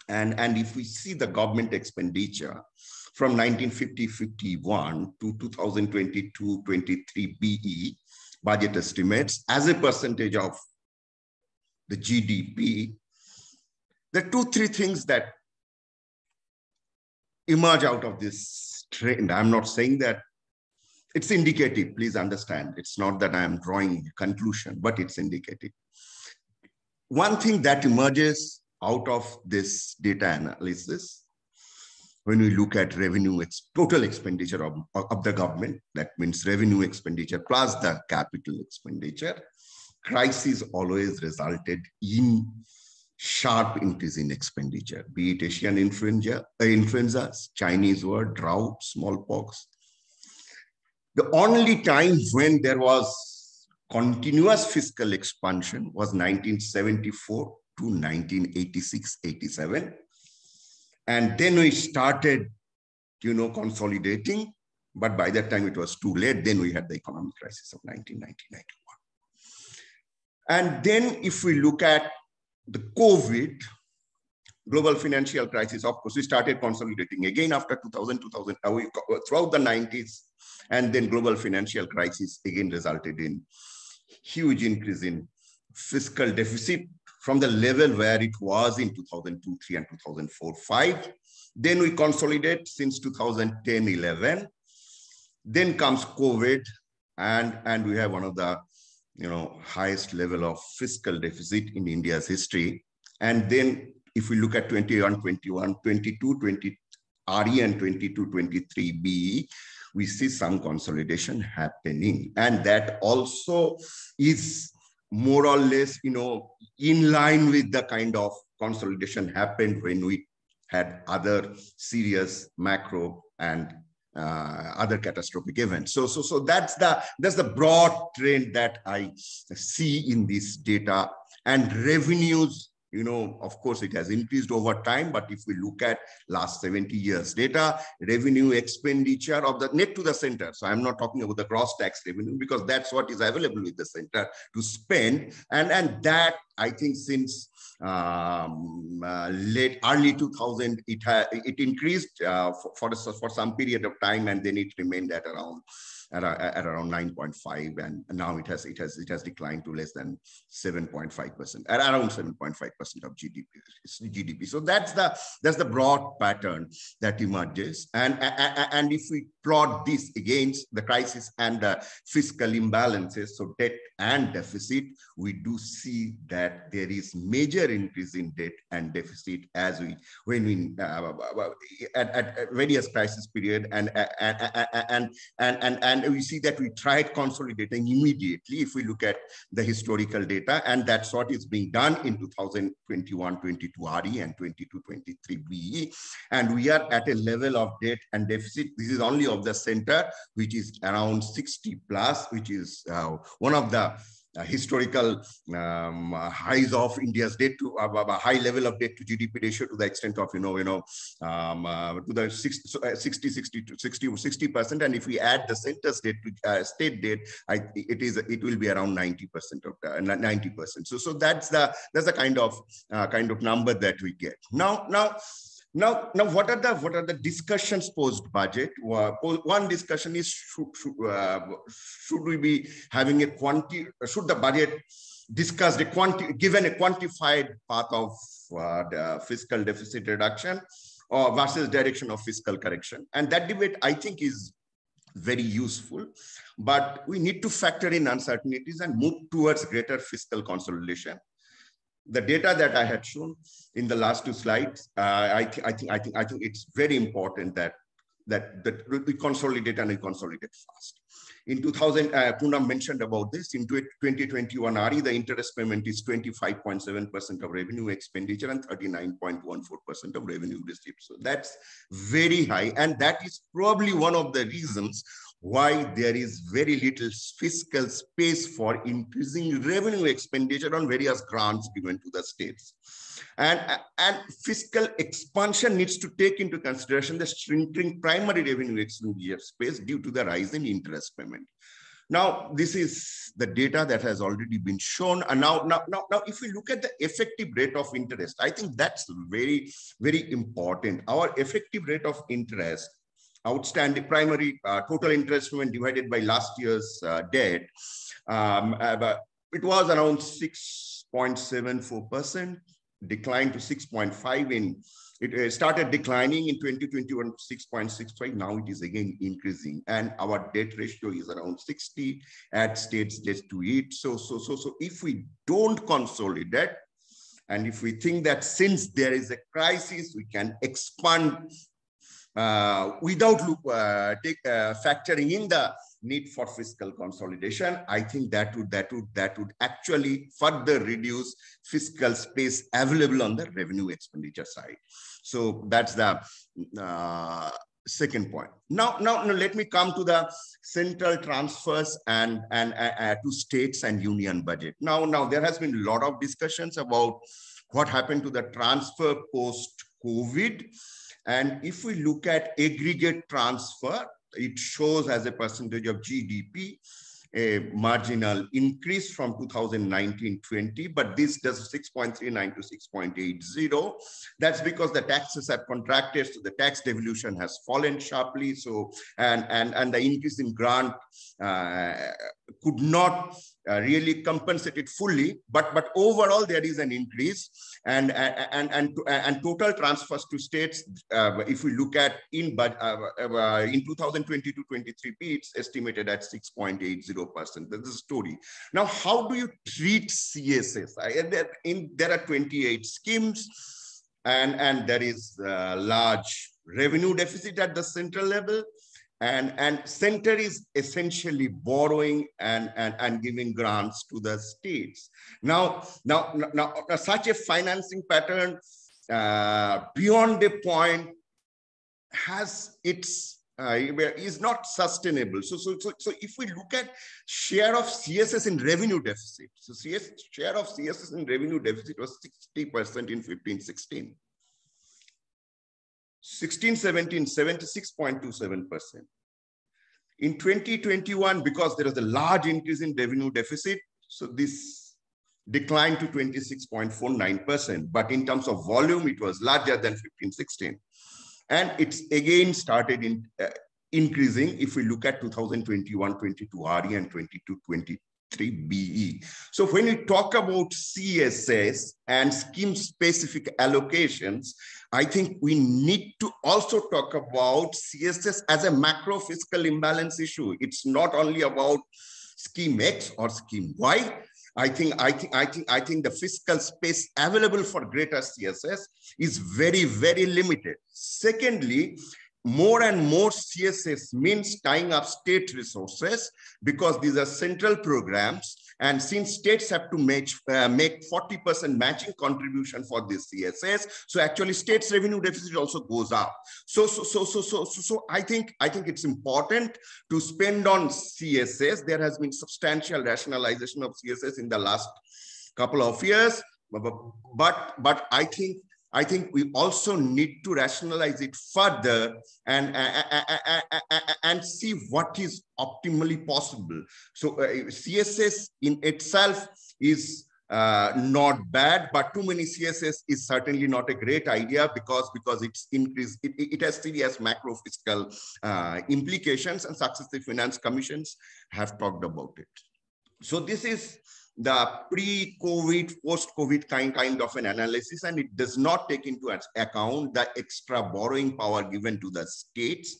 had, and if we see the government expenditure from 1950-51 to 2022-23 BE budget estimates as a percentage of the GDP, there are 2-3 things that emerge out of this trend. I'm not saying that it's indicative, please understand. It's not that I'm drawing a conclusion, but it's indicative. One thing that emerges out of this data analysis when we look at revenue, total expenditure of the government, that means revenue expenditure plus the capital expenditure, crisis always resulted in sharp increase in expenditure, be it Asian influenzas, Chinese war, drought, smallpox. The only time when there was continuous fiscal expansion was 1974 to 1986-87. And then we started, consolidating. But by that time, it was too late. Then we had the economic crisis of 1990-91. And then if we look at the COVID, global financial crisis, of course, we started consolidating again after 2000, throughout the 90s. And then global financial crisis again resulted in huge increase in fiscal deficit from the level where it was in 2002-3 and 2004-5. Then we consolidate since 2010-11. Then comes COVID, and we have one of the highest level of fiscal deficit in India's history. And then if we look at 21-21, 22-20 RE and 22-23 BE, we see some consolidation happening. And that also is more or less, in line with the kind of consolidation happened when we had other serious macro and other catastrophic events. So that's the broad trend that I see in this data. And revenues, of course, it has increased over time. But if we look at last 70 years data, revenue expenditure of the net to the center. So I'm not talking about the gross tax revenue, because that's what is available with the center to spend. And that, I think, since early 2000, it increased for some period of time, and then it remained at around 9.5, and now it has declined to less than 7.5%, at around 7.5% of GDP. So that's the broad pattern that emerges. And if we plot this against the crisis and the fiscal imbalances, so debt and deficit, we do see that there is major increase in debt and deficit at various crisis period, and we see that we tried consolidating immediately if we look at the historical data, and that's what is being done in 2021-22 RE and 22-23 BE, and we are at a level of debt and deficit. This is only of the center, which is around 60 plus, which is one of the historical highs of India's debt to a high level of debt to GDP ratio, to the extent of to the 60%. And if we add the center's debt to state debt, it will be around 90% of 90%. So that's the kind of number that we get now. Now, what are the discussions post budget? One discussion is should we be having should the budget discuss given a quantified path of the fiscal deficit reduction or versus direction of fiscal correction? And that debate, I think, is very useful, but we need to factor in uncertainties and move towards greater fiscal consolidation. The data that I had shown in the last two slides, I think it's very important that we consolidate and we consolidate fast. In 2000, Poonam mentioned about this. In 2021 RE, the interest payment is 25.7% of revenue expenditure and 39.14% of revenue receipts. So that's very high, and that is probably one of the reasons why there is very little fiscal space for increasing revenue expenditure on various grants given to the states. And fiscal expansion needs to take into consideration the shrinking primary revenue expenditure space due to the rise in interest payment. Now, this is the data that has already been shown. And now, if we look at the effective rate of interest, I think that's very, very important. Our effective rate of interest, outstanding primary total interest payment divided by last year's debt, it was around 6.74%, declined to 6.5 it started declining in 2021, 6.65. Now it is again increasing, and our debt ratio is around 60 at states debt to it. So if we don't consolidate, and if we think that since there is a crisis, we can expand without factoring in the need for fiscal consolidation, I think that would actually further reduce fiscal space available on the revenue expenditure side. So that's the second point. Now let me come to the central transfers and to states and union budget. Now there has been a lot of discussions about what happened to the transfer post-COVID. And if we look at aggregate transfer, it shows as a percentage of GDP a marginal increase from 2019-20, but this does 6.39 to 6.80. That's because the taxes have contracted, so the tax devolution has fallen sharply. So and the increase in grant could not really compensate it fully, but overall there is an increase, and total transfers to states, if we look at in 2022-23, it's estimated at 6.80%. That's the story. Now, how do you treat CSS? There are 28 schemes, and there is a large revenue deficit at the central level. And center is essentially borrowing and giving grants to the states. Now such a financing pattern beyond a point has its is not sustainable. So if we look at share of CSS in revenue deficit, so share of CSS in revenue deficit was 60% in 15-16. 16-17, 76.27%. In 2021, because there was a large increase in revenue deficit, so this declined to 26.49%. But in terms of volume, it was larger than 15-16. And it's again started increasing if we look at 2021-22 RE and 22-23 BE. So when we talk about CSS and scheme-specific allocations, I think we need to also talk about CSS as a macro fiscal imbalance issue. It's not only about scheme X or scheme Y. I think the fiscal space available for greater CSS is very, very limited. Secondly, more and more CSS means tying up state resources because these are central programs. And since states have to make 40% matching contribution for this CSS, so actually states' revenue deficit also goes up. So I think it's important to spend on CSS. There has been substantial rationalization of CSS in the last couple of years, but I think we also need to rationalize it further and see what is optimally possible. So CSS in itself is not bad, but too many CSS is certainly not a great idea because it's increased. It has serious macro fiscal implications, and successive finance commissions have talked about it. So this is the pre-COVID, post-COVID kind of an analysis, and it does not take into account the extra borrowing power given to the states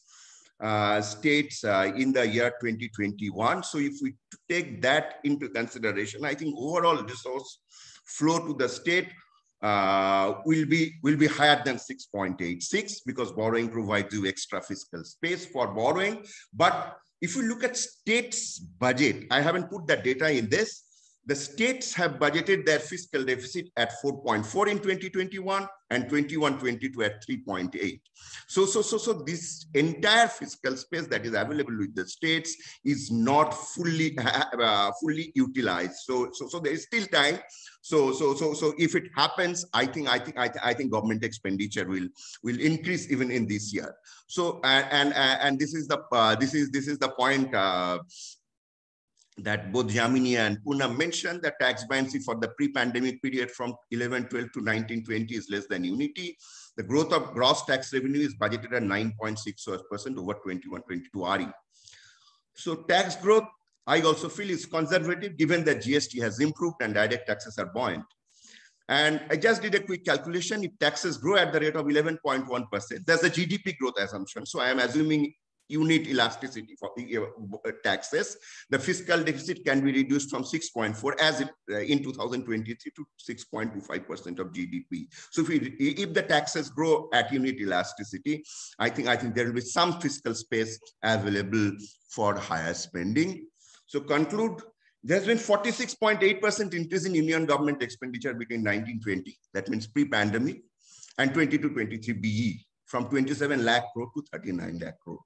in the year 2021. So if we take that into consideration, I think overall resource flow to the state will be higher than 6.86 because borrowing provides you extra fiscal space for borrowing. But if you look at states' budget, I haven't put that data in this. The states have budgeted their fiscal deficit at 4.4 in 2021 and 21-22 at 3.8. So this entire fiscal space that is available with the states is not fully utilized. So there is still time. So if it happens, I think government expenditure will increase even in this year. So and this is the point that both Yamini and Poonam mentioned. The tax buoyancy for the pre-pandemic period from 11-12 to 19-20 is less than unity. The growth of gross tax revenue is budgeted at 9.6% over 21-22 RE. So tax growth, I also feel, is conservative given that GST has improved and direct taxes are buoyant. And I just did a quick calculation. If taxes grow at the rate of 11.1%, there's a GDP growth assumption. So I am assuming unit elasticity for taxes, the fiscal deficit can be reduced from 6.4 as it in 2023 to 6.25% of GDP. So if the taxes grow at unit elasticity, I think there will be some fiscal space available for higher spending. So conclude, there's been 46.8% increase in union government expenditure between 1920, that means pre-pandemic, and 22-23 BE, from 27 lakh crore to 39 lakh crore.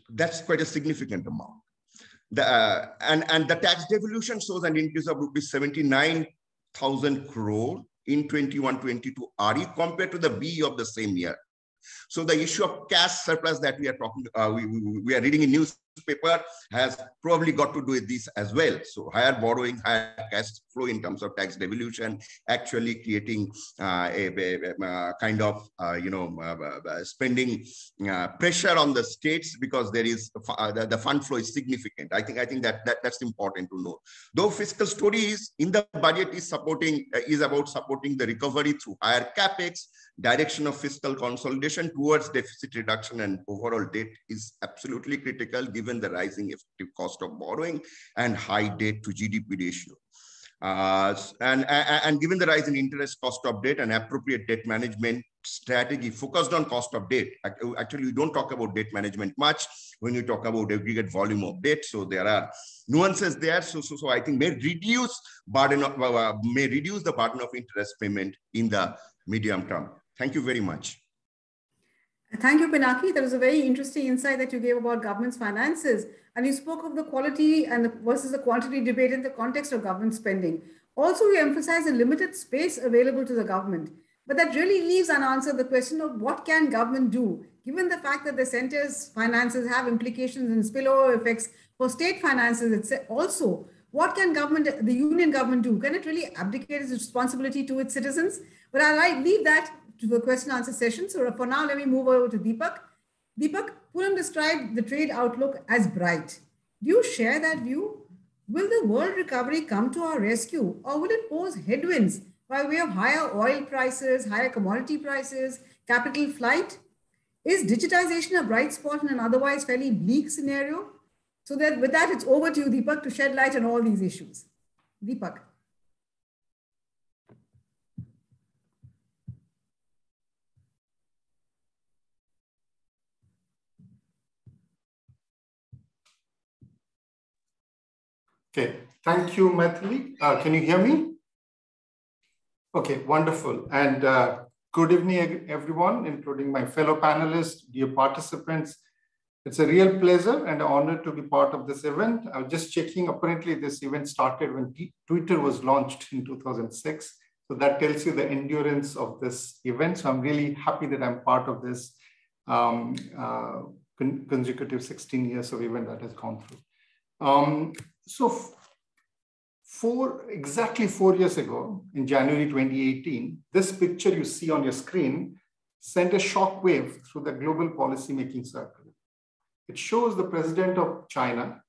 That's quite a significant amount. And the tax devolution shows an increase of rupees 79,000 crore in 21-22 RE compared to the BE of the same year. So the issue of cash surplus that we are talking, we are reading in newspaper has probably got to do with this as well. So higher borrowing, higher cash flow in terms of tax devolution, actually creating a kind of spending pressure on the states because there is the fund flow is significant. I think that's important to know. Though fiscal stories in the budget is about supporting the recovery through higher capex, direction of fiscal consolidation towards deficit reduction and overall debt is absolutely critical given the rising effective cost of borrowing and high debt to GDP ratio. And given the rise in interest cost of debt and appropriate debt management strategy focused on cost of debt. Actually, we don't talk about debt management much when you talk about aggregate volume of debt. So there are nuances there. So I think may reduce the burden of interest payment in the medium term. Thank you very much. Thank you, Pinaki. That was a very interesting insight that you gave about government's finances. And you spoke of the quality and versus the quantity debate in the context of government spending. Also, you emphasized the limited space available to the government. But that really leaves unanswered the question of what can government do, given the fact that the center's finances have implications and spillover effects for state finances. Also, what can the union government do? Can it really abdicate its responsibility to its citizens? But I'll leave that to the question answer session. So for now, let me move over to Deepak. Deepak, Poonam described the trade outlook as bright. Do you share that view? Will the world recovery come to our rescue, or will it pose headwinds by way of higher oil prices, higher commodity prices, capital flight? Is digitization a bright spot in an otherwise fairly bleak scenario? So that with that, it's over to you, Deepak, to shed light on all these issues. Deepak. Okay, thank you, Mythili. Can you hear me? Okay, wonderful. And good evening, everyone, including my fellow panelists, dear participants. It's a real pleasure and an honor to be part of this event. I was just checking, apparently this event started when Twitter was launched in 2006. So that tells you the endurance of this event. So I'm really happy that I'm part of this consecutive 16 years of event that has gone through. So exactly 4 years ago, in January 2018, this picture you see on your screen sent a shockwave through the global policymaking circle. It shows the president of China,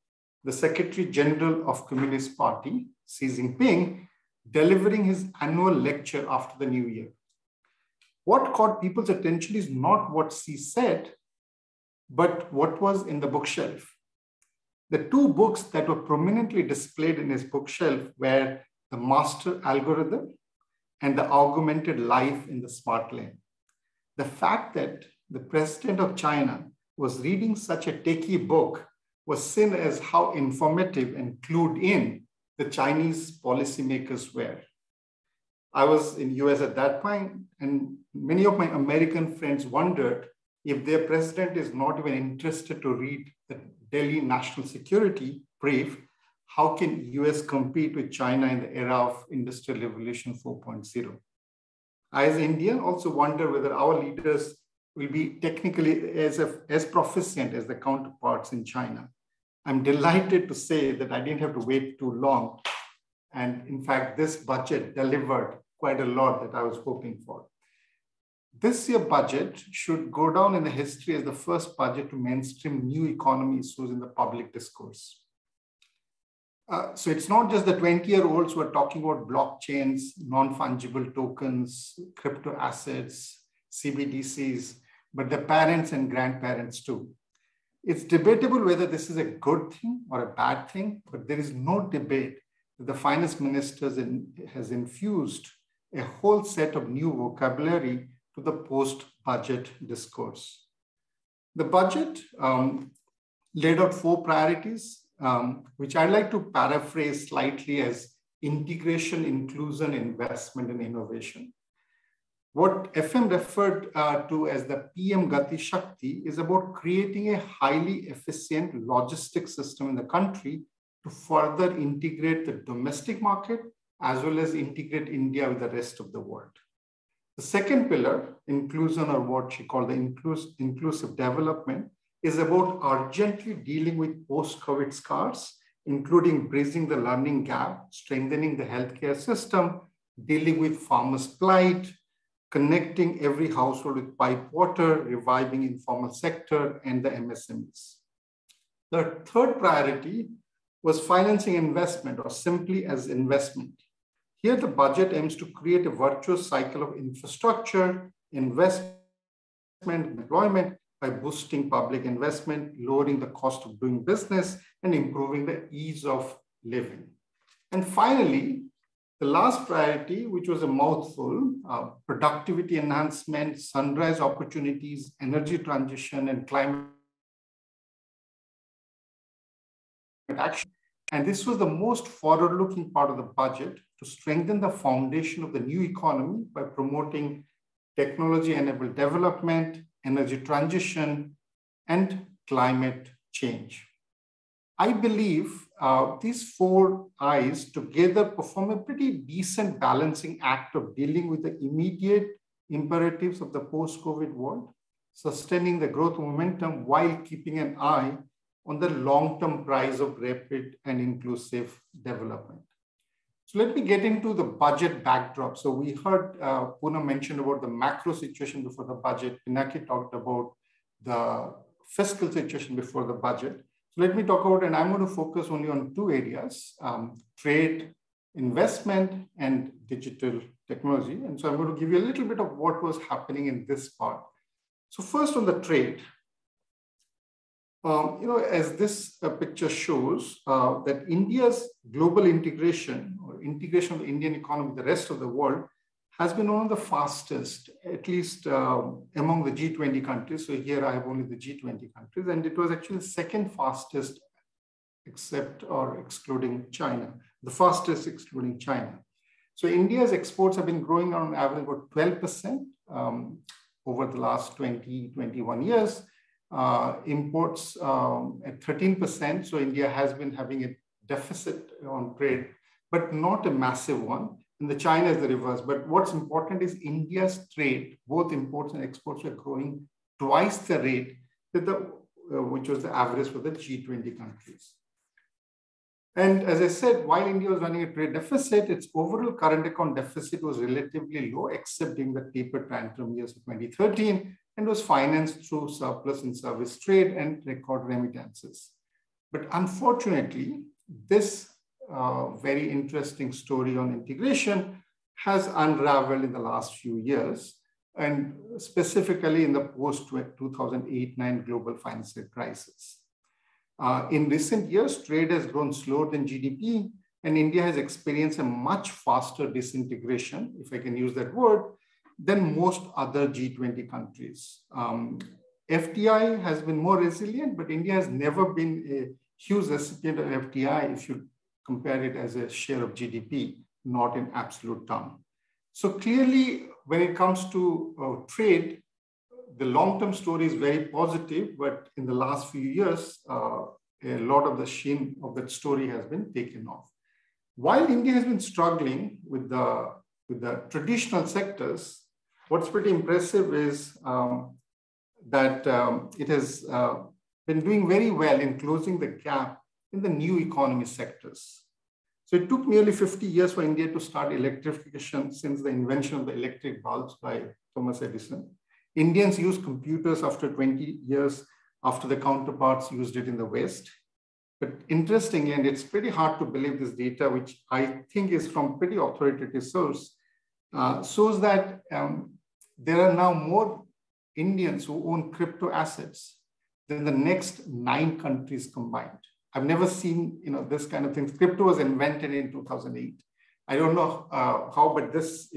the Secretary General of Communist Party, Xi Jinping, delivering his annual lecture after the new year. What caught people's attention is not what Xi said, but what was in the bookshelf. The two books that were prominently displayed in his bookshelf were The Master Algorithm and The Augmented Life in the Smart Lane. The fact that the president of China was reading such a techie book was seen as how informative and clued in the Chinese policymakers were. I was in US at that time, and many of my American friends wondered if their president is not even interested to read the Delhi National Security Brief, how can US compete with China in the era of Industrial Revolution 4.0? I, as an Indian, also wonder whether our leaders will be technically as proficient as the counterparts in China. I'm delighted to say that I didn't have to wait too long. And in fact, this budget delivered quite a lot that I was hoping for. This year's budget should go down in the history as the first budget to mainstream new economy issues in the public discourse. So it's not just the 20-year-olds who are talking about blockchains, non-fungible tokens, crypto assets, CBDCs, but the parents and grandparents too. It's debatable whether this is a good thing or a bad thing, but there is no debate that the finance minister has infused a whole set of new vocabulary to the post-budget discourse. The budget laid out 4 priorities, which I'd like to paraphrase slightly as integration, inclusion, investment, and innovation. What FM referred to as the PM Gati Shakti is about creating a highly efficient logistics system in the country to further integrate the domestic market as well as integrate India with the rest of the world. The second pillar, inclusion, or what she called the inclusive development, is about urgently dealing with post-COVID scars, including bridging the learning gap, strengthening the healthcare system, dealing with farmers' plight, connecting every household with pipe water, reviving informal sector, and the MSMEs. The third priority was financing investment, or simply as investment. Here, the budget aims to create a virtuous cycle of infrastructure, investment, employment by boosting public investment, lowering the cost of doing business, and improving the ease of living. And finally, the last priority, which was a mouthful, productivity enhancement, sunrise opportunities, energy transition, and climate action. And this was the most forward-looking part of the budget to strengthen the foundation of the new economy by promoting technology-enabled development, energy transition, and climate change. I believe these 4 I's together perform a pretty decent balancing act of dealing with the immediate imperatives of the post-COVID world, sustaining the growth momentum while keeping an eye on the long-term prize of rapid and inclusive development. So let me get into the budget backdrop. So we heard Poonam mention about the macro situation before the budget. Pinaki talked about the fiscal situation before the budget. So let me talk about, and I'm going to focus only on 2 areas, trade, investment, and digital technology. And so I'm going to give you a little bit of what was happening in this part. So first on the trade, as this picture shows, that India's global integration or integration of the Indian economy with the rest of the world has been one of the fastest, at least among the G20 countries. So here I have only the G20 countries, and it was actually the second fastest except or excluding China, the fastest excluding China. So India's exports have been growing on average about 12% over the last 21 years. Imports at 13%. So India has been having a deficit on trade, but not a massive one. And the China is the reverse. But what's important is India's trade, both imports and exports, are growing twice the rate that which was the average for the G20 countries. And as I said, while India was running a trade deficit, its overall current account deficit was relatively low, except during the taper tantrum years of 2013, and was financed through surplus in service trade and record remittances. But unfortunately, this very interesting story on integration has unraveled in the last few years, and specifically in the post-2008-9 global financial crisis. In recent years, trade has grown slower than GDP, and India has experienced a much faster disintegration, if I can use that word, than most other G20 countries. FDI has been more resilient, but India has never been a huge recipient of FDI if you compare it as a share of GDP, not in absolute term. So clearly, when it comes to trade, the long-term story is very positive, but in the last few years, a lot of the sheen of that story has been taken off. While India has been struggling with the traditional sectors, what's pretty impressive is that it has been doing very well in closing the gap in the new economy sectors. So it took nearly 50 years for India to start electrification since the invention of the electric bulbs by Thomas Edison. Indians use computers after 20 years after the counterparts used it in the West. But interestingly, and it's pretty hard to believe this data, which I think is from pretty authoritative source, shows that there are now more Indians who own crypto assets than the next 9 countries combined. I've never seen this kind of thing. Crypto was invented in 2008. I don't know how, but this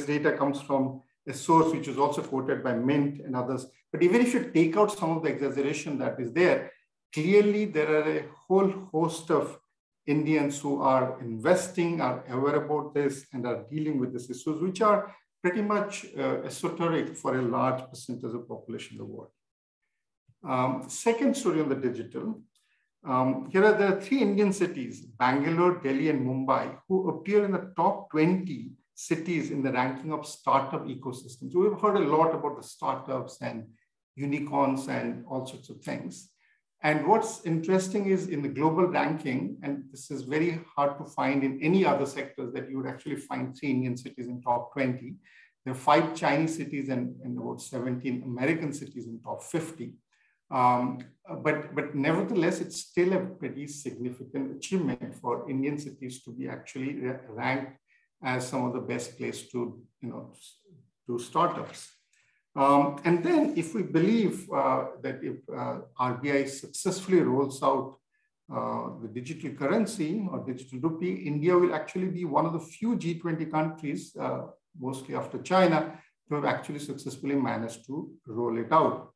data comes from a source which is also quoted by Mint and others. But even if you take out some of the exaggeration that is there, clearly there are a whole host of Indians who are investing, are aware about this, and are dealing with these issues, which are pretty much esoteric for a large percentage of the population in the world. Second story on the digital. There are 3 Indian cities, Bangalore, Delhi, and Mumbai, who appear in the top 20 cities in the ranking of startup ecosystems. So we've heard a lot about the startups and unicorns and all sorts of things. And what's interesting is in the global ranking, and this is very hard to find in any other sectors, that you would actually find 3 Indian cities in top 20. There are 5 Chinese cities and about 17 American cities in top 50. But nevertheless, it's still a pretty significant achievement for Indian cities to be actually ranked as some of the best places to do startups. And then if we believe that if RBI successfully rolls out the digital currency or digital rupee, India will actually be one of the few G20 countries, mostly after China, to have actually successfully managed to roll it out.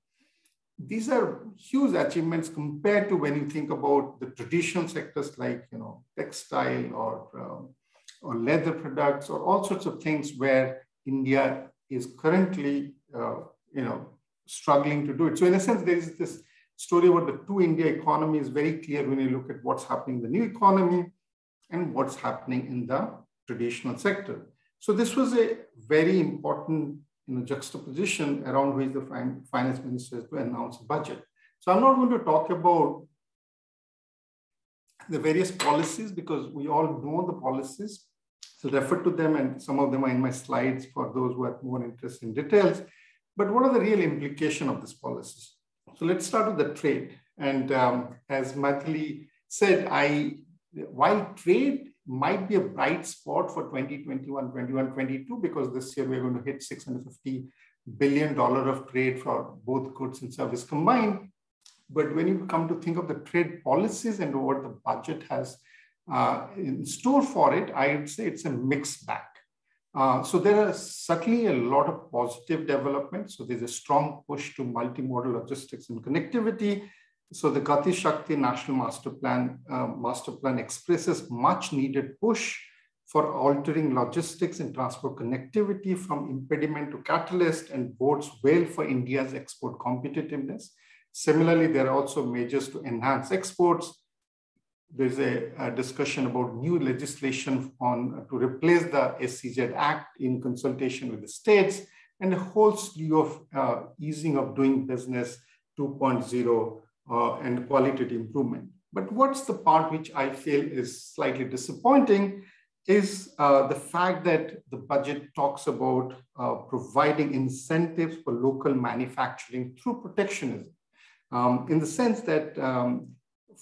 These are huge achievements compared to when you think about the traditional sectors like textile or leather products or all sorts of things where India is currently struggling to do it. So in a sense, there is this story about the 2 India economy is very clear when you look at what's happening in the new economy and what's happening in the traditional sector. So this was a very important juxtaposition around which the finance minister has to announce a budget. So I'm not going to talk about the various policies because we all know the policies. So refer to them, and some of them are in my slides for those who are more interested in details. But what are the real implications of this policies? So let's start with the trade. And as Mythili said, while trade might be a bright spot for 2021, 22, because this year we're going to hit $650 billion of trade for both goods and service combined. But when you come to think of the trade policies and what the budget has in store for it, I would say it's a mixed bag. So there are certainly a lot of positive developments. So there's a strong push to multimodal logistics and connectivity. So the Gati Shakti National Master Plan expresses much needed push for altering logistics and transport connectivity from impediment to catalyst, and bodes well for India's export competitiveness. Similarly, there are also measures to enhance exports. There's a discussion about new legislation to replace the SCZ Act in consultation with the states, and a whole slew of easing of doing business 2.0 and qualitative improvement. But what's the part which I feel is slightly disappointing is the fact that the budget talks about providing incentives for local manufacturing through protectionism, in the sense that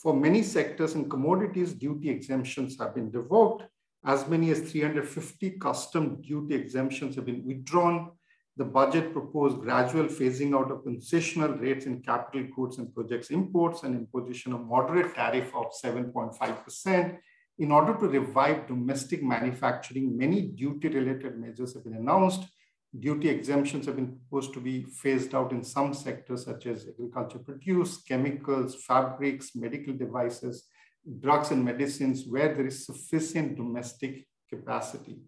for many sectors and commodities, duty exemptions have been revoked. As many as 350 custom duty exemptions have been withdrawn. The budget proposed gradual phasing out of concessional rates in capital goods and projects imports and imposition of moderate tariff of 7.5%. In order to revive domestic manufacturing, many duty-related measures have been announced. Duty exemptions have been proposed to be phased out in some sectors such as agriculture produce, chemicals, fabrics, medical devices, drugs and medicines, where there is sufficient domestic capacity.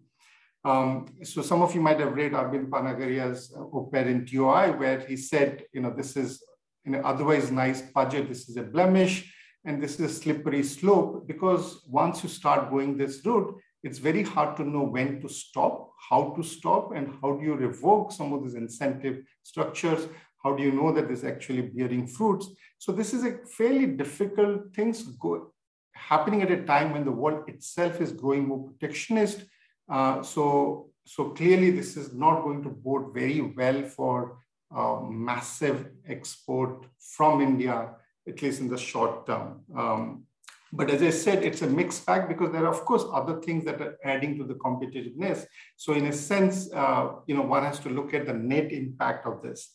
So some of you might have read Arvind Panagaria's op-ed in TOI, where he said, this is an otherwise nice budget, this is a blemish, and this is a slippery slope, because once you start going this route, it's very hard to know when to stop, how to stop, and how do you revoke some of these incentive structures? How do you know that this is actually bearing fruits? So this is a fairly difficult thing happening at a time when the world itself is growing more protectionist. So clearly this is not going to bode very well for massive export from India, at least in the short term. But as I said, it's a mixed bag because there are, of course, other things that are adding to the competitiveness. So in a sense, one has to look at the net impact of this.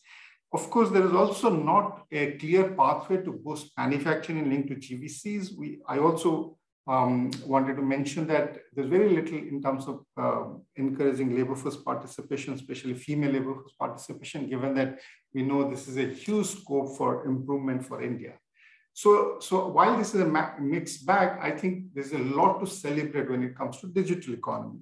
Of course, there is also not a clear pathway to boost manufacturing linked to GVCs. I also wanted to mention that there's very little in terms of encouraging labor force participation, especially female labor force participation, given that we know this is a huge scope for improvement for India. So while this is a mixed bag, I think there's a lot to celebrate when it comes to digital economy.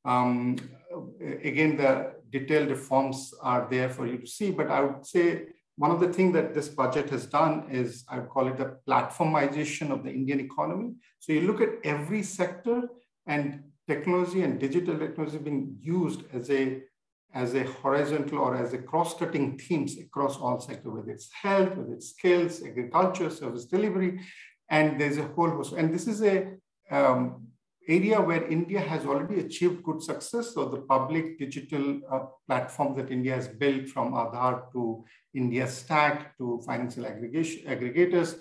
Again, the detailed reforms are there for you to see, but I would say one of the things that this budget has done is, I would call it the platformization of the Indian economy. So you look at every sector, and technology and digital technology being used as a horizontal or as a cross-cutting themes across all sectors, whether it's health, whether it's skills, agriculture, service delivery, and there's a whole host. And this is a area where India has already achieved good success. So the public digital platform that India has built, from Aadhaar to India Stack to financial aggregators,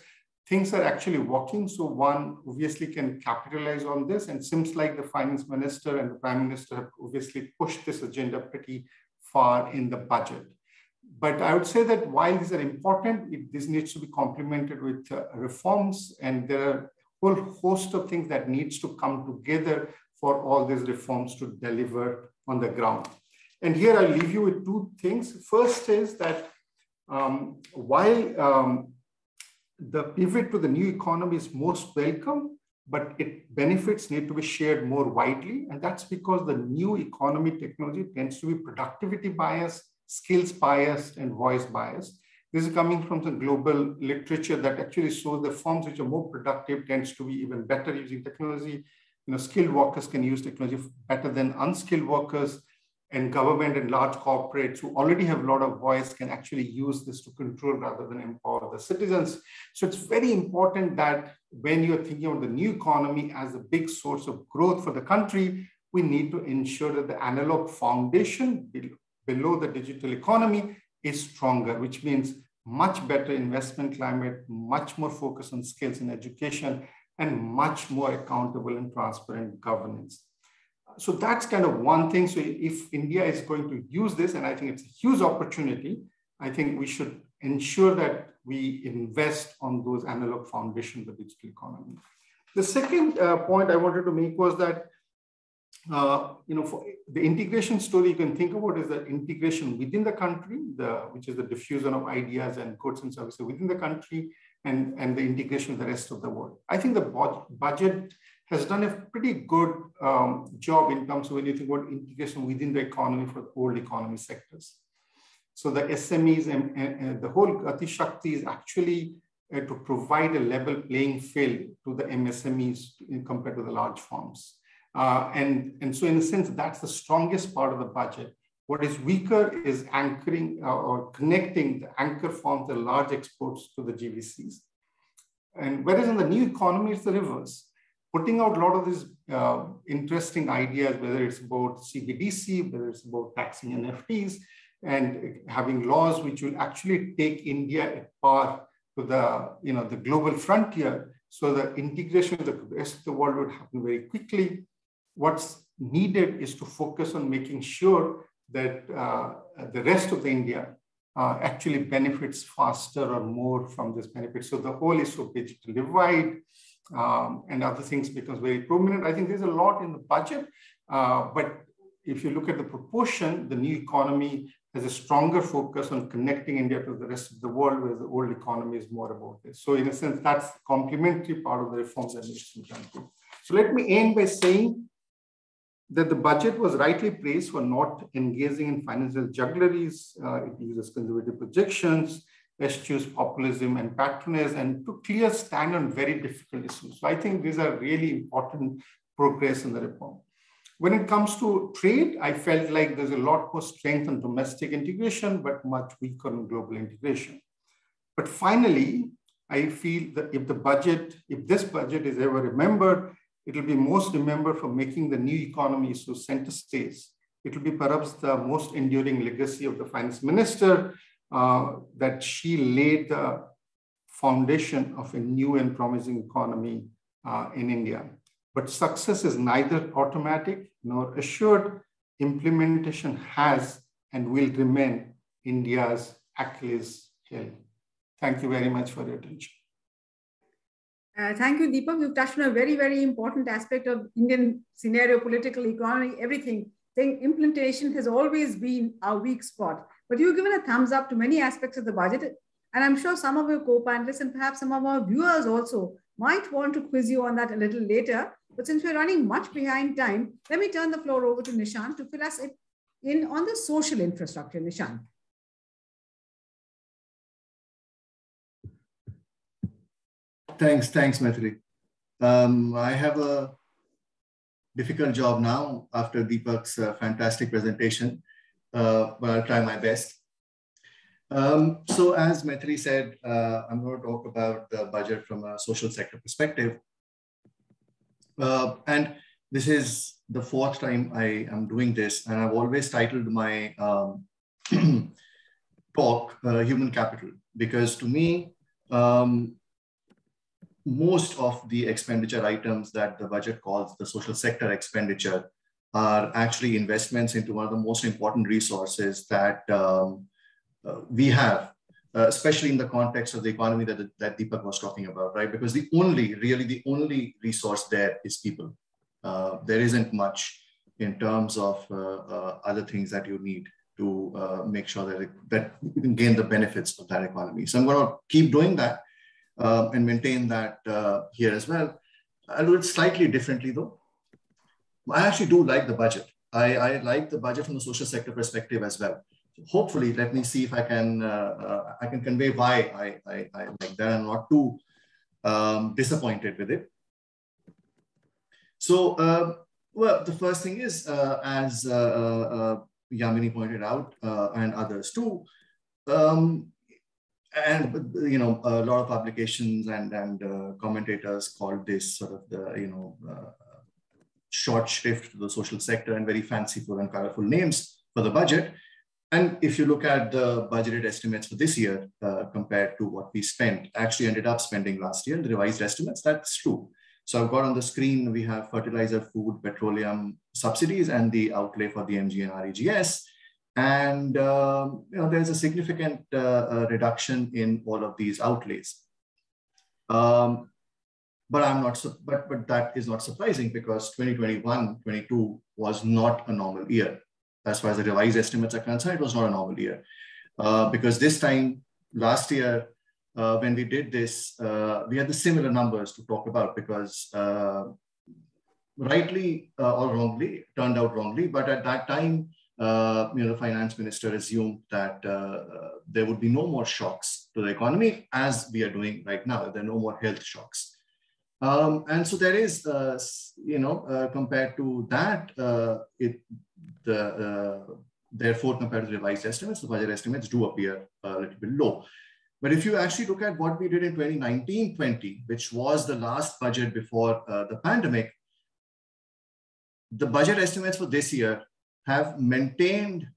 things are actually working. So one obviously can capitalize on this, and seems like the finance minister and the prime minister have obviously pushed this agenda pretty far in the budget. But I would say that while these are important, this needs to be complemented with reforms, and there are whole host of things that needs to come together for all these reforms to deliver on the ground. And here I leave you with two things. First is that while the pivot to the new economy is most welcome, but its benefits need to be shared more widely. And that's because the new economy technology tends to be productivity biased, skills biased, and voice biased. This is coming from some global literature that actually shows the firms which are more productive tends to be even better using technology. Skilled workers can use technology better than unskilled workers, and government and large corporates who already have a lot of voice can actually use this to control rather than empower the citizens. So it's very important that when you're thinking of the new economy as a big source of growth for the country, we need to ensure that the analog foundation below the digital economy is stronger, which means much better investment climate, much more focus on skills and education, and much more accountable and transparent governance. So that's kind of one thing. So if India is going to use this, and I think it's a huge opportunity, I think we should ensure that we invest on those analog foundations of the digital economy. The second point I wanted to make was that for the integration story you can think about is the integration within the country, which is the diffusion of ideas and goods and services within the country, and the integration with the rest of the world. I think the budget has done a pretty good job in terms of when you think about integration within the economy for the old economy sectors. So the SMEs and the whole Gati Shakti is actually to provide a level playing field to the MSMEs compared to the large firms. And so in a sense, that's the strongest part of the budget. What is weaker is anchoring or connecting the anchor firms, the large exports to the GVCs. And whereas in the new economy, it's the reverse. Putting out a lot of these interesting ideas, whether it's about CBDC, whether it's about taxing NFTs, and having laws which will actually take India at par to the global frontier. So the integration with the rest of the world would happen very quickly. What's needed is to focus on making sure that the rest of the India actually benefits faster or more from this benefit. So the whole issue of digital divide and other things becomes very prominent. I think there's a lot in the budget, but if you look at the proportion, the new economy has a stronger focus on connecting India to the rest of the world, whereas the old economy is more about this. So in a sense, that's the complementary part of the reforms that needs to be done. So let me end by saying that the budget was rightly praised for not engaging in financial juggleries. It uses conservative projections, eschews populism and patronage, and took clear stand on very difficult issues. So I think these are really important progress in the reform. When it comes to trade, I felt like there's a lot more strength on domestic integration, but much weaker on global integration. But finally, I feel that if this budget is ever remembered, it will be most remembered for making the new economy so center stage. It will be perhaps the most enduring legacy of the finance minister, that she laid the foundation of a new and promising economy in India. But success is neither automatic nor assured. Implementation has and will remain India's Achilles heel. Thank you very much for your attention. Thank you, Deepak. You've touched on a very, very important aspect of Indian scenario, political economy, everything. Saying implementation has always been our weak spot. But you've given a thumbs up to many aspects of the budget. And I'm sure some of your co-panelists and perhaps some of our viewers also might want to quiz you on that a little later. But since we're running much behind time, let me turn the floor over to Nishant to fill us in on the social infrastructure. Nishant. Thanks, Mythili. I have a difficult job now after Deepak's fantastic presentation, but I'll try my best. So as Mythili said, I'm going to talk about the budget from a social sector perspective. And this is the fourth time I am doing this, and I've always titled my talk Human Capital, because to me, most of the expenditure items that the budget calls the social sector expenditure are actually investments into one of the most important resources that we have, especially in the context of the economy that Deepak was talking about, right? Because the only resource there is people. There isn't much in terms of other things that you need to make sure that you can gain the benefits of that economy. So I'm going to keep doing that and maintain that here as well. I'll do it slightly differently though. I actually do like the budget. I like the budget from the social sector perspective as well. So hopefully, let me see if I can convey why I like that. I'm not too disappointed with it. So, well, the first thing is, as Yamini pointed out, and others too, and you know, a lot of publications and commentators called this sort of the short shrift to the social sector and very fanciful and colorful names for the budget. And if you look at the budgeted estimates for this year compared to what we actually ended up spending last year, the revised estimates, that's true. So I've got on the screen, we have fertilizer, food, petroleum subsidies, and the outlay for the MG and REGS. And there's a significant reduction in all of these outlays. But that is not surprising, because 2021-22 was not a normal year. As far as the revised estimates are concerned, it was not a normal year. Because this time, last year, when we did this, we had the similar numbers to talk about, because rightly or wrongly, turned out wrongly, but at that time, the finance minister assumed that there would be no more shocks to the economy as we are doing right now. There are no more health shocks. And so there is, compared to that, therefore, compared to the revised estimates, the budget estimates do appear a little bit low. But if you actually look at what we did in 2019-20, which was the last budget before the pandemic, the budget estimates for this year have maintained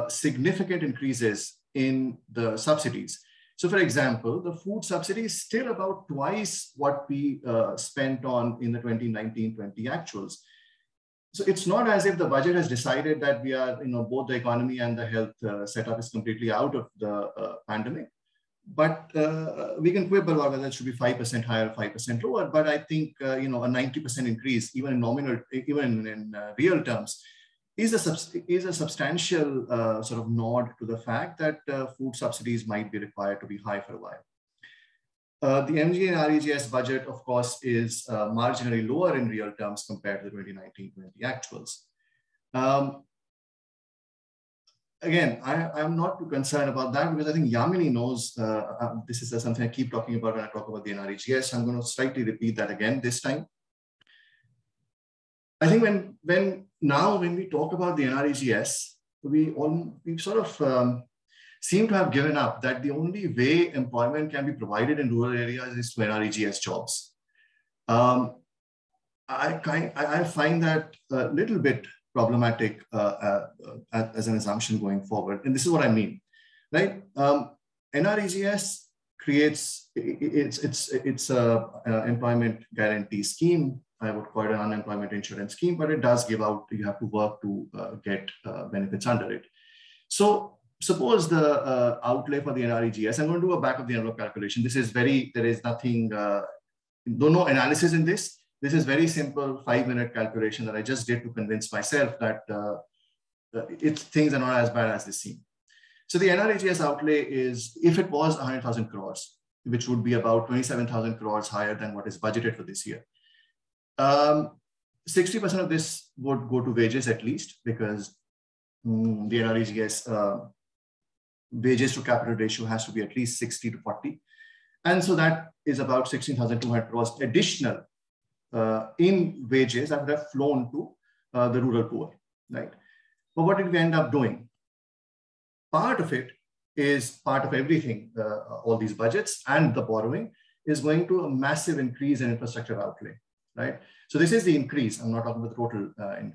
significant increases in the subsidies. So for example, the food subsidy is still about twice what we spent on in the 2019-20 actuals. So it's not as if the budget has decided that we are, both the economy and the health setup is completely out of the pandemic. But we can quibble about whether it should be 5% higher, 5% lower. But I think, a 90% increase, even in nominal, even in real terms, is a substantial sort of nod to the fact that food subsidies might be required to be high for a while. The MG and REGS budget, of course, is marginally lower in real terms compared to the 2019-20 actuals. Again, I'm not too concerned about that, because I think Yamini knows this is something I keep talking about when I talk about the NREGS. I'm going to slightly repeat that again this time. I think when we talk about the NREGS, we sort of seem to have given up that the only way employment can be provided in rural areas is through NREGS jobs. I find that a little bit problematic as an assumption going forward. And this is what I mean, right? NREGS creates, it's a employment guarantee scheme. I would call it an unemployment insurance scheme, but it does give out, you have to work to get benefits under it. So suppose the outlay for the NREGS, I'm going to do a back of the envelope calculation. This is very, there is nothing, no analysis in this. This is very simple 5-minute calculation that I just did to convince myself that things are not as bad as they seem. So the NREGS outlay is, if it was 100,000 crores, which would be about 27,000 crores higher than what is budgeted for this year. 60% of this would go to wages at least, because the NREGS wages to capital ratio has to be at least 60 to 40. And so that is about 16,200 crores additional in wages that would have flown to the rural poor, right? But what did we end up doing? Part of it is part of everything, all these budgets and the borrowing is going to a massive increase in infrastructure outlay, right? So this is the increase. I'm not talking about the total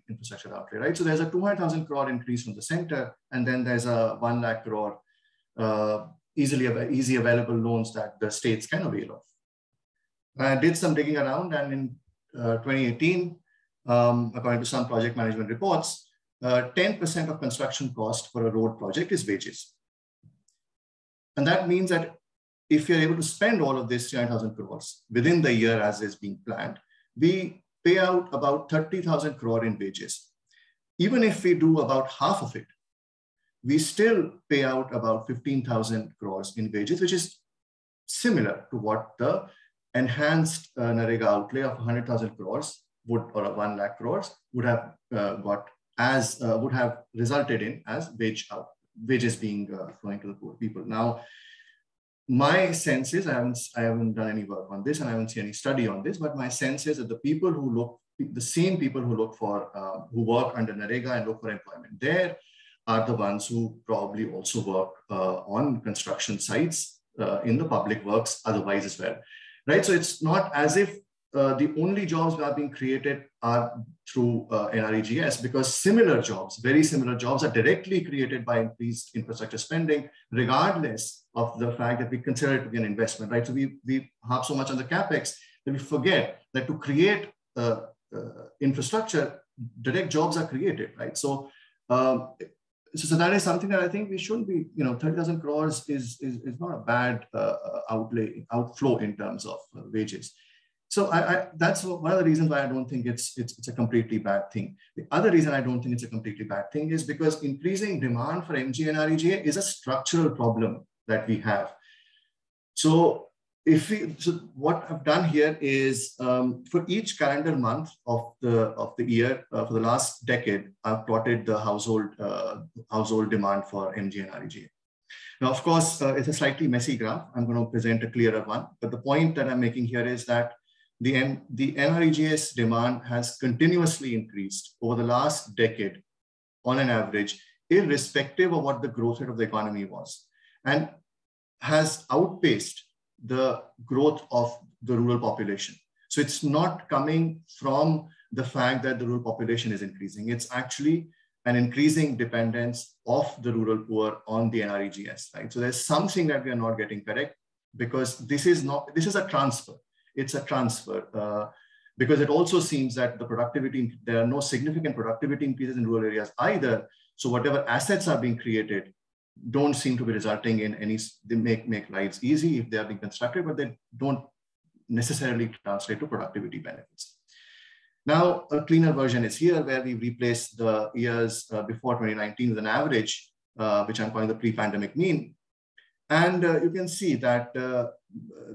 infrastructure outlay, right? So there's a 200,000 crore increase from the center, and then there's a 1 lakh crore easy available loans that the states can avail of. I did some digging around, and in 2018, according to some project management reports, 10% of construction cost for a road project is wages. And that means that if you're able to spend all of this 300,000 crores within the year as is being planned, we pay out about 30,000 crore in wages. Even if we do about half of it, we still pay out about 15,000 crores in wages, which is similar to what the enhanced NREGA outlay of 100,000 crores would, or 1 lakh crores would have would have resulted in as wages being flowing to the poor people. Now, my sense is, I haven't done any work on this and I haven't seen any study on this, but my sense is that the people who look, the same people who look for, who work under NREGA and look for employment there are the ones who probably also work on construction sites in the public works otherwise as well, right? So it's not as if the only jobs that are being created are through NREGS, because similar jobs, very similar jobs are directly created by increased infrastructure spending, regardless of the fact that we consider it to be an investment, right? So we harp so much on the CapEx that we forget that to create infrastructure, direct jobs are created, right? So, so that is something that I think we shouldn't be, 30,000 crores is not a bad outflow in terms of wages. So that's one of the reasons why I don't think it's a completely bad thing. The other reason I don't think it's a completely bad thing is because increasing demand for MG and REGA is a structural problem that we have. So what I've done here is for each calendar month of the year for the last decade, I've plotted the household demand for MG and REGA. Now, of course, it's a slightly messy graph. I'm going to present a clearer one, but the point that I'm making here is that the NREGS demand has continuously increased over the last decade on an average, irrespective of what the growth rate of the economy was, and has outpaced the growth of the rural population. So it's not coming from the fact that the rural population is increasing. It's actually an increasing dependence of the rural poor on the NREGS, right? So there's something that we are not getting correct, because this is a transfer. It's a transfer because it also seems that there are no significant productivity increases in rural areas either. So whatever assets are being created don't seem to be resulting in any, they make lives easy if they are being constructed, but they don't necessarily translate to productivity benefits. Now, a cleaner version is here where we replace the years before 2019 with an average, which I'm calling the pre-pandemic mean. And you can see that the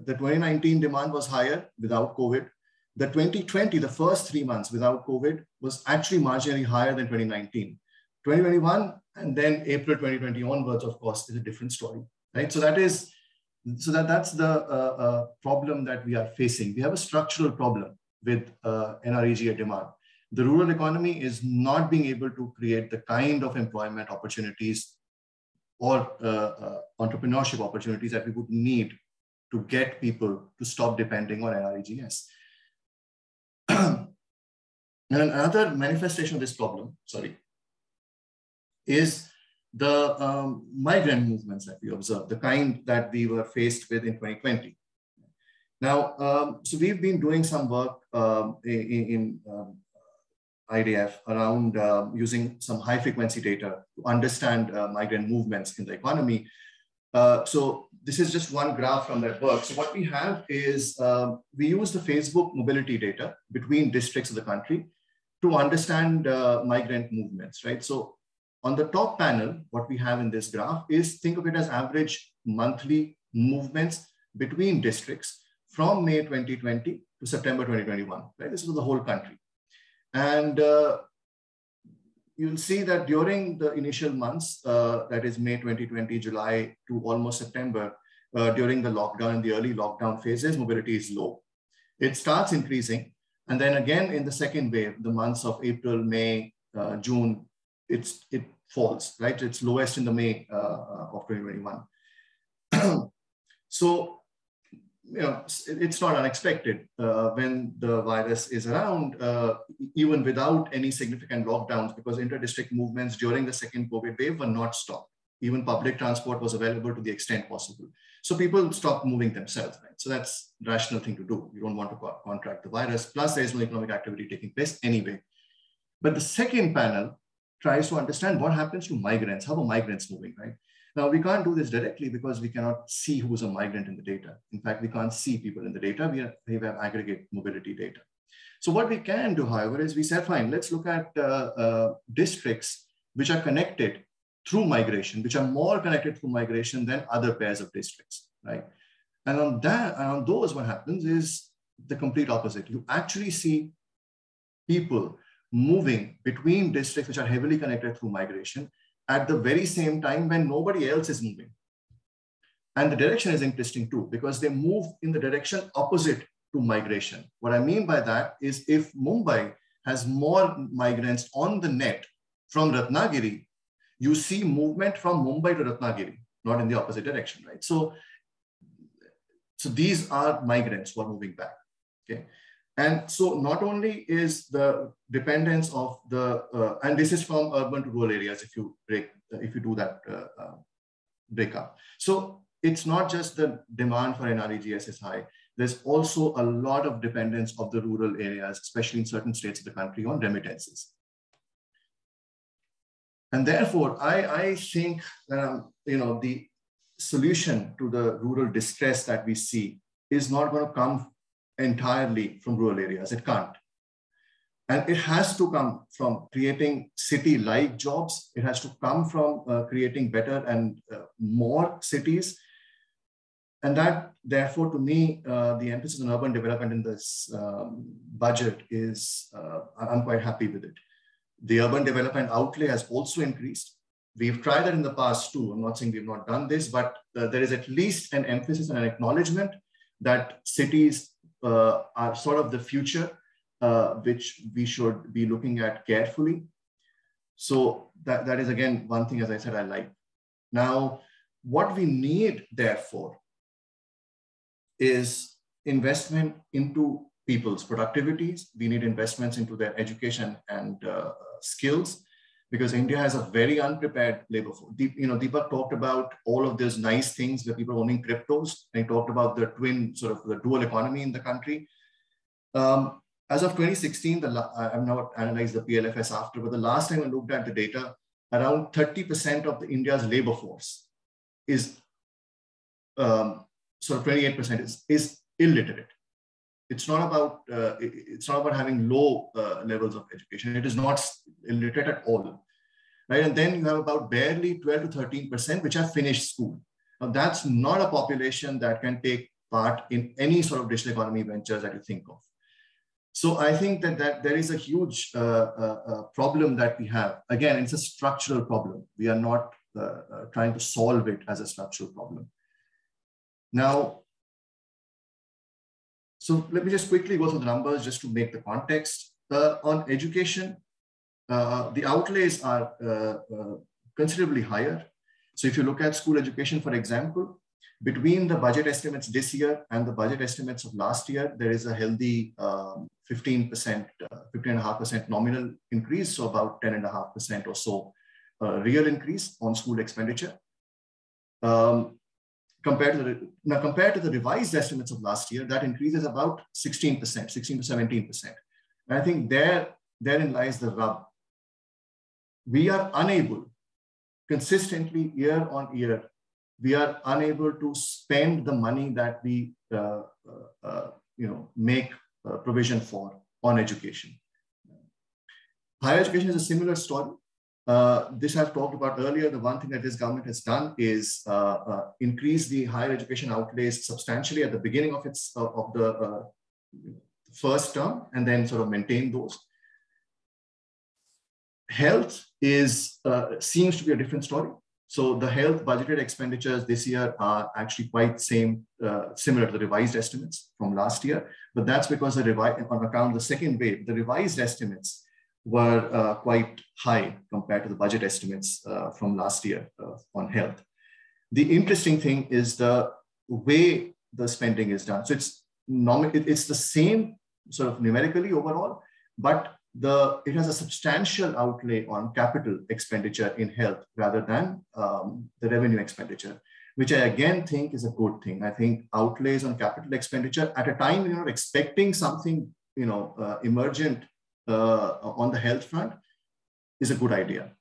2019 demand was higher without COVID. The 2020, the first 3 months without COVID, was actually marginally higher than 2019. 2021 and then April 2020 onwards, of course, is a different story, right? So that's the problem that we are facing. We have a structural problem with NREGA demand. The rural economy is not being able to create the kind of employment opportunities or entrepreneurship opportunities that we would need to get people to stop depending on NREGS. And another manifestation of this problem, is the migrant movements that we observed, the kind that we were faced with in 2020. Now, so we've been doing some work IDF around using some high frequency data to understand migrant movements in the economy. So this is just one graph from that work. So what we have is we use the Facebook mobility data between districts of the country to understand migrant movements, right? So on the top panel, what we have in this graph is, think of it as average monthly movements between districts from May 2020 to September 2021, right? This is the whole country. And you'll see that during the initial months, that is May 2020, July to almost September, during the lockdown and the early lockdown phases, mobility is low. It starts increasing. And then again, in the second wave, the months of April, May, June, it falls, right? It's lowest in the May of 2021. So, you know, it's not unexpected when the virus is around, even without any significant lockdowns, because inter-district movements during the second COVID wave were not stopped. Even public transport was available to the extent possible. So people stopped moving themselves, right? So that's a rational thing to do. You don't want to contract the virus, plus there is no economic activity taking place anyway. But the second panel tries to understand what happens to migrants. How are migrants moving, right? Now, we can't do this directly because we cannot see who's a migrant in the data. In fact, we can't see people in the data. We have aggregate mobility data. So what we can do, however, is we said, fine, let's look at districts which are connected through migration, which are more connected through migration than other pairs of districts, right? And on those, what happens is the complete opposite. You actually see people moving between districts which are heavily connected through migration at the very same time when nobody else is moving. And the direction is interesting too, because they move in the direction opposite to migration. What I mean by that is, if Mumbai has more migrants on the net from Ratnagiri, you see movement from Mumbai to Ratnagiri, not in the opposite direction, right? So these are migrants who are moving back, okay? And so not only is the dependence of the, and this is from urban to rural areas, if you do that breakup. So it's not just the demand for NREGS is high. There's also a lot of dependence of the rural areas, especially in certain states of the country, on remittances. And therefore, I think the solution to the rural distress that we see is not going to come entirely from rural areas. It can't. And it has to come from creating city-like jobs. It has to come from creating better and more cities. And that, therefore, to me, the emphasis on urban development in this budget is, I'm quite happy with it. The urban development outlay has also increased. We've tried that in the past too. I'm not saying we've not done this, but there is at least an emphasis and an acknowledgement that cities are sort of the future, which we should be looking at carefully. So that is, again, one thing, as I said, I like. Now, what we need, therefore, is investment into people's productivities. We need investments into their education and skills, because India has a very unprepared labor force. Deepak talked about all of those nice things where people are owning cryptos, and he talked about the twin, sort of the dual economy in the country. As of 2016, I've not analyzed the PLFS after, but the last time I looked at the data, around 30% of the India's labor force is, sort of 28% is illiterate. It's not about having low levels of education. It is not illiterate at all, right? And then you have about barely 12 to 13% which have finished school. Now that's not a population that can take part in any sort of digital economy ventures that you think of. So I think that there is a huge problem that we have. Again, it's a structural problem. We are not trying to solve it as a structural problem. Now, so let me just quickly go through the numbers just to make the context. On education, the outlays are considerably higher. So if you look at school education, for example, between the budget estimates this year and the budget estimates of last year, there is a healthy 15.5% nominal increase, so about 10.5% or so real increase on school expenditure. Compared to the revised estimates of last year, that increase is about 16%, 16 to 17%. And I think there therein lies the rub. We are unable, consistently year on year, we are unable to spend the money that we make provision for on education. Higher education is a similar story. This I've talked about earlier. The one thing that this government has done is increase the higher education outlays substantially at the beginning of the first term, and then sort of maintain those. Health seems to be a different story. So the health budgeted expenditures this year are actually quite similar to the revised estimates from last year, but that's because on account of the second wave, the revised estimates were quite high compared to the budget estimates from last year on health. The interesting thing is the way the spending is done. So it's the same sort of numerically overall, but it has a substantial outlay on capital expenditure in health rather than the revenue expenditure, which I again think is a good thing. I think outlays on capital expenditure at a time when you're not expecting something emergent on the health front is a good idea.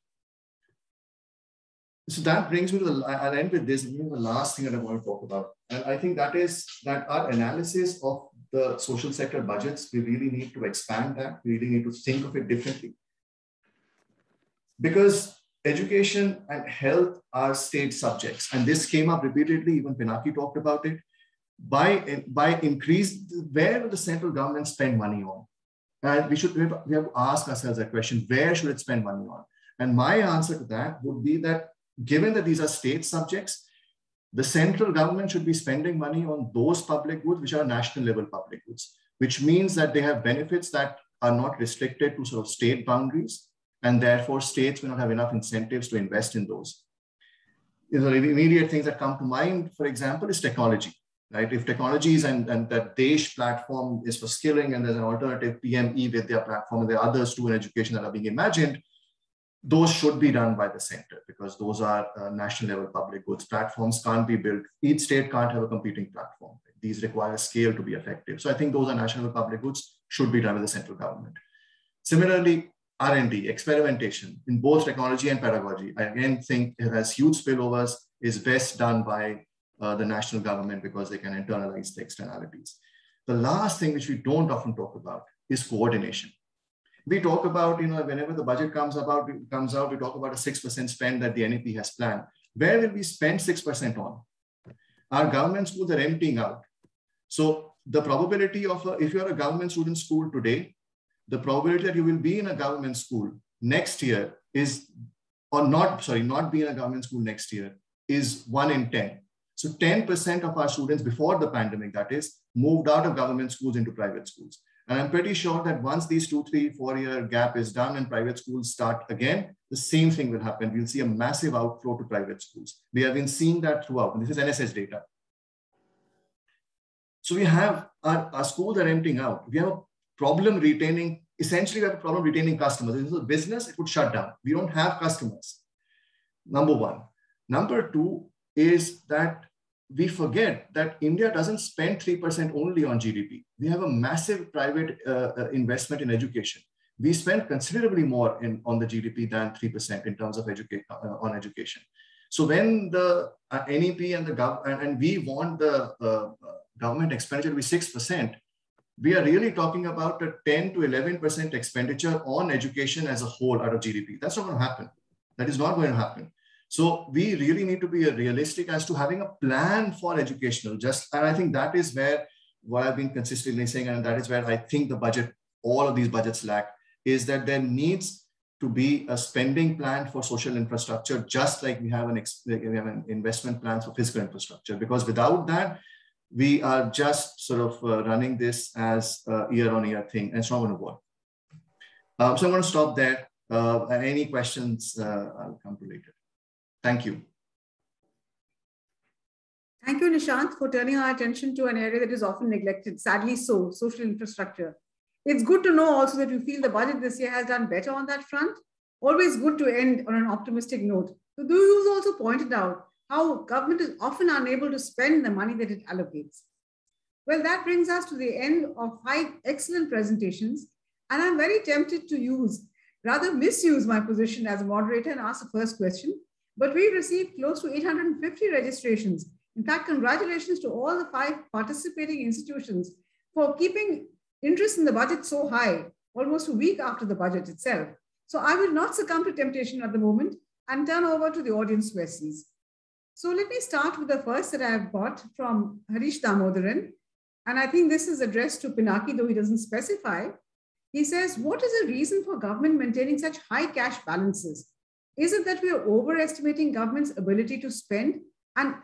So that brings me to I'll end with this, the last thing that I want to talk about. And I think that is that our analysis of the social sector budgets, we really need to expand that. We really need to think of it differently. Because education and health are state subjects. And this came up repeatedly, even Pinaki talked about it. By increase, where will the central government spend money on? And we have to ask ourselves that question, where should it spend money on? And my answer to that would be that given that these are state subjects, the central government should be spending money on those public goods which are national level public goods, which means that they have benefits that are not restricted to sort of state boundaries, and therefore states will not have enough incentives to invest in those. The immediate things that come to mind, for example, is technology. Right? If technologies and that DESH platform is for skilling, and there's an alternative PME with their platform, and there are others too in education that are being imagined, those should be done by the center because those are national level public goods. Platforms can't be built. Each state can't have a competing platform. These require scale to be effective. So I think those are national level public goods, should be done by the central government. Similarly, R&D, experimentation in both technology and pedagogy, I again think it has huge spillovers, is best done by the national government because they can internalize the externalities. The last thing which we don't often talk about is coordination. We talk about, whenever the budget comes out, we talk about a 6% spend that the NEP has planned. Where will we spend 6% on? Our government schools are emptying out. So the probability of, if you're a government student school today, the probability that you will be in a government school next year is, or not be in a government school next year, is 1 in 10. So 10% of our students before the pandemic, that is, moved out of government schools into private schools. And I'm pretty sure that once these 2, 3, 4 year gap is done and private schools start again, the same thing will happen. We'll see a massive outflow to private schools. We have been seeing that throughout. And this is NSS data. So we have our schools are emptying out. We have a problem retaining, essentially we have a problem retaining customers. If this is a business, it would shut down. We don't have customers. Number one. Number two is that we forget that India doesn't spend 3% only on GDP. We have a massive private investment in education. We spend considerably more on the GDP than 3% in terms of on education. So when the NEP and we want the government expenditure to be 6%, we are really talking about a 10 to 11% expenditure on education as a whole out of GDP. That's not going to happen. That is not going to happen. So we really need to be realistic as to having a plan for educational and I think that is where what I've been consistently saying, and that is where I think the budget, all of these budgets lack, is that there needs to be a spending plan for social infrastructure, just like we have an investment plan for physical infrastructure, because without that, we are just sort of running this as a year-on-year thing, and it's not going to work. So I'm going to stop there. Any questions, I'll come to later. Thank you. Thank you, Nishant, for turning our attention to an area that is often neglected, sadly so, social infrastructure. It's good to know also that you feel the budget this year has done better on that front. Always good to end on an optimistic note. So you also pointed out how government is often unable to spend the money that it allocates. Well, that brings us to the end of 5 excellent presentations. And I'm very tempted to rather misuse my position as a moderator and ask the first question. But we received close to 850 registrations. In fact, congratulations to all the 5 participating institutions for keeping interest in the budget so high, almost a week after the budget itself. So I will not succumb to temptation at the moment and turn over to the audience questions. So let me start with the first that I have got from Harish Damodaran. And I think this is addressed to Pinaki, though he doesn't specify. He says, what is the reason for government maintaining such high cash balances? Is it that we are overestimating government's ability to spend and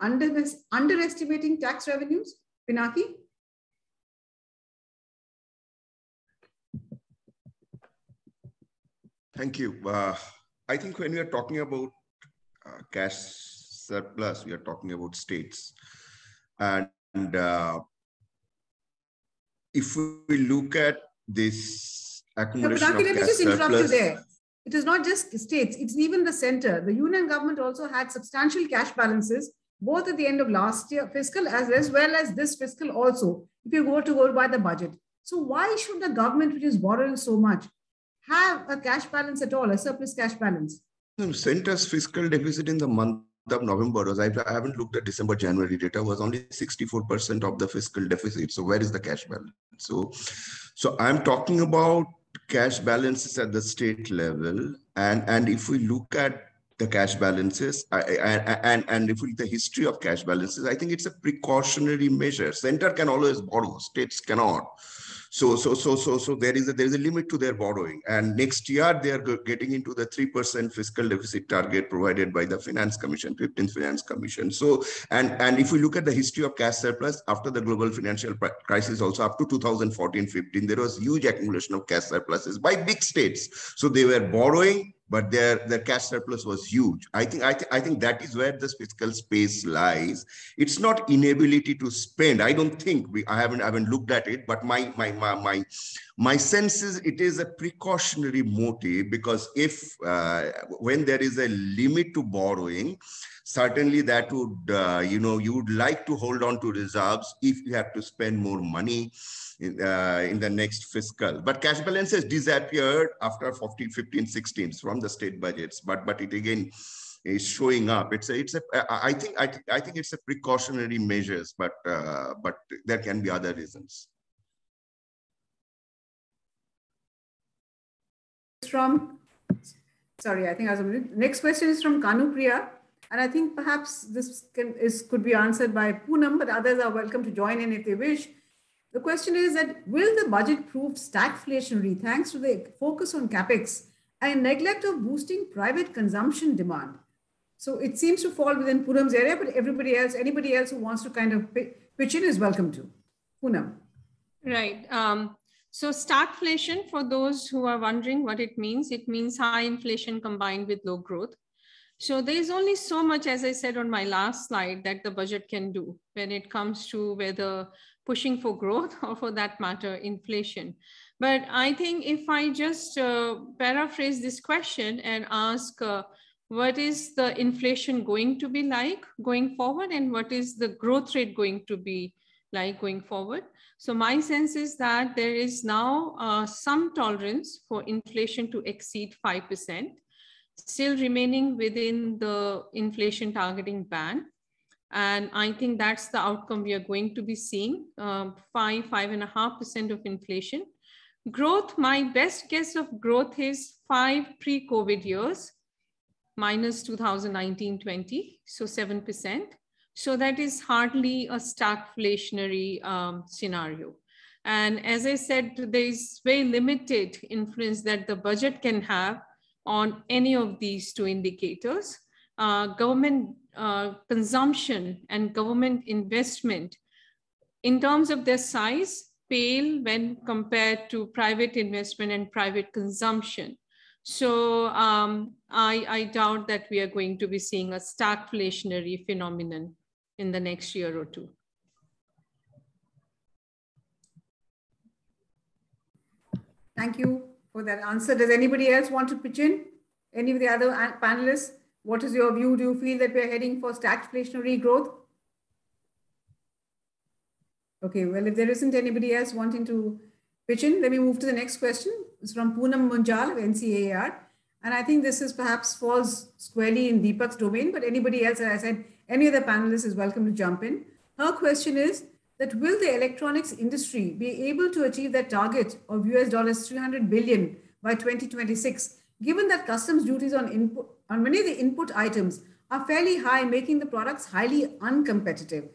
underestimating tax revenues? Pinaki? Thank you. I think when we are talking about cash surplus, we are talking about states. And if we look at this accumulation of cash surplus... Let me just interrupt you there. It is not just states, it's even the center. The union government also had substantial cash balances, both at the end of last year fiscal as well as this fiscal also, if you go by the budget. So why should the government, which is borrowing so much, have a cash balance at all, a surplus cash balance? Center's fiscal deficit in the month of November was, I haven't looked at December, January data, was only 64% of the fiscal deficit. So where is the cash balance? So I'm talking about cash balances at the state level. And if we look at the cash balances and if we look at the history of cash balances, I think it's a precautionary measure. Center can always borrow, states cannot. So there is a limit to their borrowing. And next year, they are getting into the 3% fiscal deficit target provided by the Finance Commission, 15th Finance Commission. So, and if we look at the history of cash surplus after the global financial crisis, also up to 2014-15, there was huge accumulation of cash surpluses by big states. So they were borrowing, but their cash surplus was huge. I think that is where the fiscal space lies. It's not inability to spend. I don't think I haven't looked at it, but my sense is it is a precautionary motive, because if when there is a limit to borrowing, certainly that would you would like to hold on to reserves if you have to spend more money in the next fiscal. But cash balance has disappeared after 14, 15, 16 from the state budgets. But it again is showing up. I think it's a precautionary measures, but there can be other reasons. Next question is from Kanu Priya. And I think perhaps this could be answered by Poonam, but others are welcome to join in if they wish. The question is that, will the budget prove stagflationary thanks to the focus on capex and neglect of boosting private consumption demand? So it seems to fall within Poonam's area, but anybody else who wants to kind of pitch in is welcome to. Poonam. Right. So stagflation, for those who are wondering what it means high inflation combined with low growth. So there's only so much, as I said on my last slide, that the budget can do when it comes to whether pushing for growth or, for that matter, inflation. But I think if I just paraphrase this question and ask, what is the inflation going to be like going forward, and what is the growth rate going to be like going forward? So my sense is that there is now some tolerance for inflation to exceed 5%, still remaining within the inflation targeting band. And I think that's the outcome we are going to be seeing, 5.5% of inflation. Growth, my best guess of growth is 5 pre-COVID years, minus 2019-20, so 7%. So that is hardly a stagflationary scenario. And as I said, there is very limited influence that the budget can have on any of these two indicators. Government consumption and government investment, in terms of their size, pale when compared to private investment and private consumption. So I doubt that we are going to be seeing a stagflationary phenomenon in the next year or two. Thank you for that answer. Does anybody else want to pitch in? Any of the other panelists? What is your view? Do you feel that we're heading for stagflationary growth? Okay, well, if there isn't anybody else wanting to pitch in, let me move to the next question. is from Poonam Munjal of NCAER. And I think this is perhaps falls squarely in Deepak's domain, but anybody else, as I said, any other panelist is welcome to jump in. Her question is that will the electronics industry be able to achieve that target of US dollars 300 billion by 2026, given that customs duties on many of the input items are fairly high, making the products highly uncompetitive?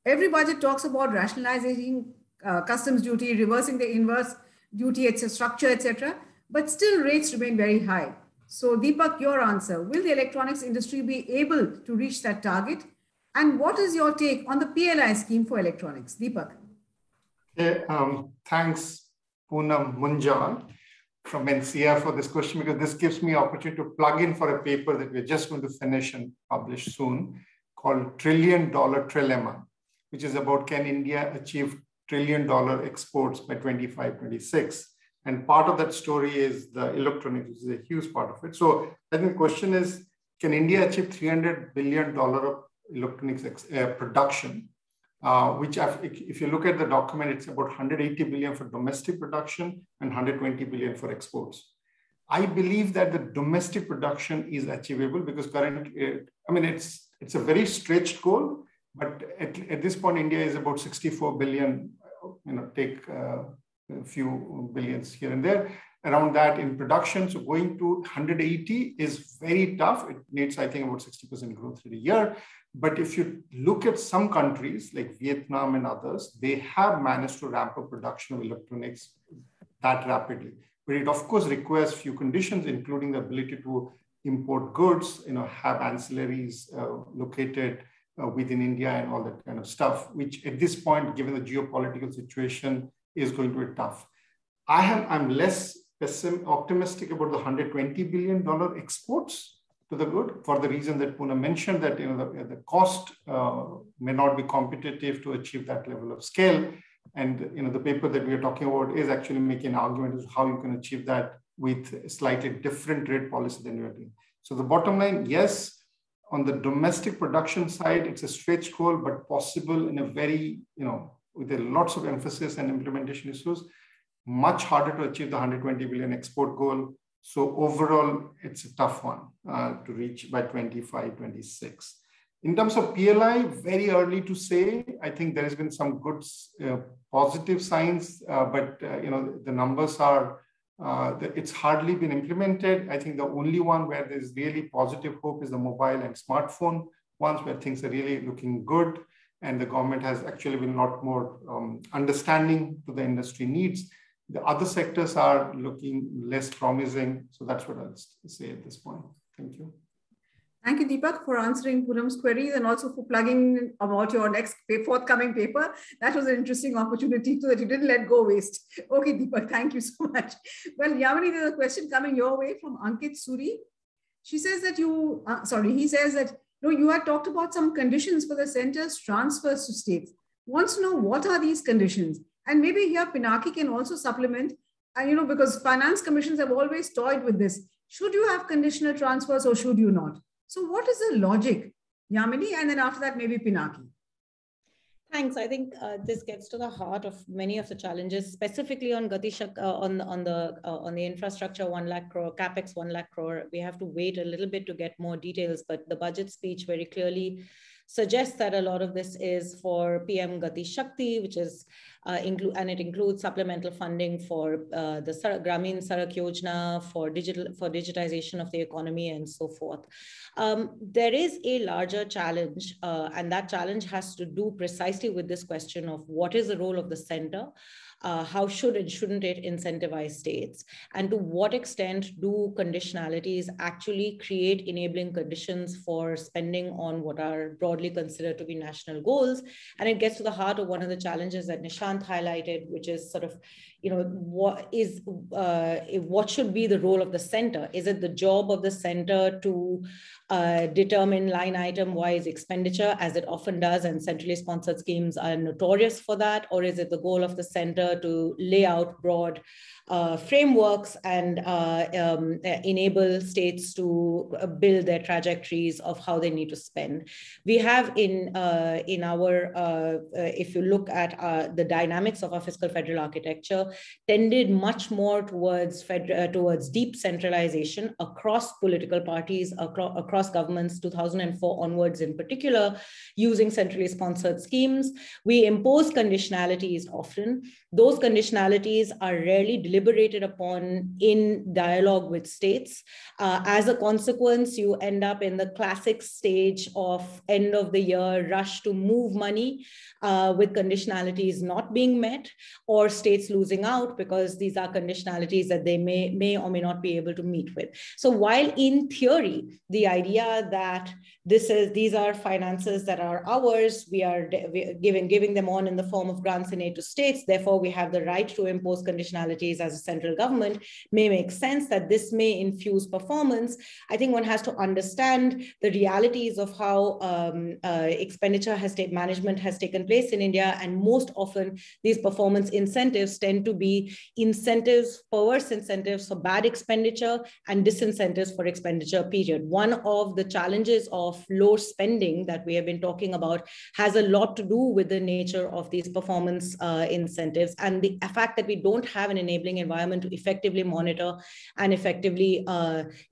Every budget talks about rationalizing customs duty, reversing the inverse duty, structure, etc., but still rates remain very high. So Deepak, your answer, will the electronics industry be able to reach that target? And what is your take on the PLI scheme for electronics? Deepak. Thanks, Poonam Munjal from NCR for this question, because this gives me opportunity to plug in for a paper that we're just going to finish and publish soon called $1 Trillion Trilemma, which is about can India achieve $1 trillion exports by 25-26. And part of that story is the electronics, which is a huge part of it. So I think the question is, can India achieve $300 billion of electronics production, which if you look at the document, it's about 180 billion for domestic production and 120 billion for exports. I believe that the domestic production is achievable because it's a very stretched goal, but at this point, India is about 64 billion, take a few billions here and there, around that in production. So going to 180 is very tough. It needs, I think, about 60% growth in a year. But if you look at some countries like Vietnam and others, they have managed to ramp up production of electronics that rapidly. But it, of course, requires few conditions, including the ability to import goods, have ancillaries located within India and all that kind of stuff, which at this point, given the geopolitical situation, is going to be tough. I'm less optimistic about the $120 billion exports to the good for the reason that Poonam mentioned, that the cost may not be competitive to achieve that level of scale. And the paper that we are talking about is actually making an argument as to how you can achieve that with a slightly different trade policy than you're doing. So the bottom line, yes, on the domestic production side, it's a stretch goal, but possible in a very, with lots of emphasis and implementation issues, much harder to achieve the 120 billion export goal. So overall, it's a tough one to reach by 25-26. In terms of PLI, very early to say. I think there has been some good positive signs, but the numbers are, it's hardly been implemented. I think the only one where there's really positive hope is the mobile and smartphone ones, where things are really looking good. And the government has actually been a lot more understanding to the industry needs. The other sectors are looking less promising. So that's what I'll say at this point. Thank you. Thank you, Deepak, for answering Poonam's queries and also for plugging about your next forthcoming paper. That was an interesting opportunity so that you didn't let go waste. Okay, Deepak, thank you so much. Well, Yamini, there's a question coming your way from Ankit Suri. She says that he says that you had talked about some conditions for the center's transfers to states. Wants to know what are these conditions? And maybe here Pinaki can also supplement, because finance commissions have always toyed with this. Should you have conditional transfers or should you not? So what is the logic, Yamini? And then after that, maybe Pinaki. Thanks. I think this gets to the heart of many of the challenges, specifically on Gati on the infrastructure 1 lakh crore, capex 1 lakh crore. We have to wait a little bit to get more details, but the budget speech very clearly suggests that a lot of this is for PM Gati Shakti, which is it includes supplemental funding for the Gramin Sarak Yojana, for digitization of the economy and so forth. There is a larger challenge, and that challenge has to do precisely with this question of what is the role of the center. How should and shouldn't it incentivize states? And to what extent do conditionalities actually create enabling conditions for spending on what are broadly considered to be national goals? And it gets to the heart of one of the challenges that Nishant highlighted, which is sort of, what should be the role of the center? Is it the job of the center to determine line item wise expenditure, as it often does, and centrally sponsored schemes are notorious for that? Or is it the goal of the center to lay out broad frameworks and enable states to build their trajectories of how they need to spend? We have in our, if you look at the dynamics of our fiscal federal architecture, tended much more towards deep centralization across political parties, across governments, 2004 onwards in particular, using centrally sponsored schemes. We impose conditionalities often. Those conditionalities are rarely deliberated upon in dialogue with states. As a consequence, you end up in the classic stage of end of the year rush to move money with conditionalities not being met, or states losing out because these are conditionalities that they may or may not be able to meet with. So while in theory, the idea that these are finances that are ours, we are giving them on in the form of grants and aid to states, therefore we have the right to impose conditionalities as a central government, may make sense, that this may infuse performance. I think one has to understand the realities of how expenditure management has taken place in India, and most often these performance incentives tend to be incentives, perverse incentives for bad expenditure and disincentives for expenditure, period. One of the challenges of low spending that we have been talking about has a lot to do with the nature of these performance incentives, and the fact that we don't have an enabling environment to effectively monitor and effectively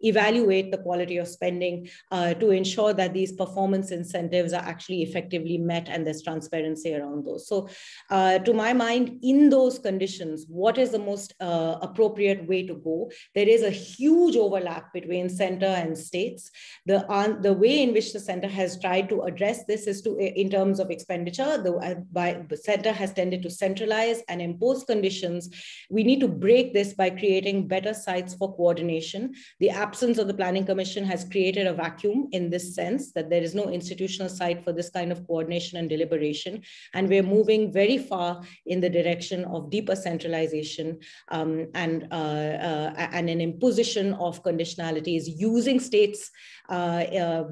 evaluate the quality of spending to ensure that these performance incentives are actually effectively met and there's transparency around those. So to my mind, in those conditions, what is the most appropriate way to go? There is a huge overlap between center and states. The way in which the center has tried to address this is in terms of expenditure, the center has tended to centralize and impose conditions. We need to break this by creating better sites for coordination. The absence of the Planning Commission has created a vacuum in this sense, that there is no institutional site for this kind of coordination and deliberation. And we're moving very far in the direction of deeper centralization and an imposition of conditionalities using states offered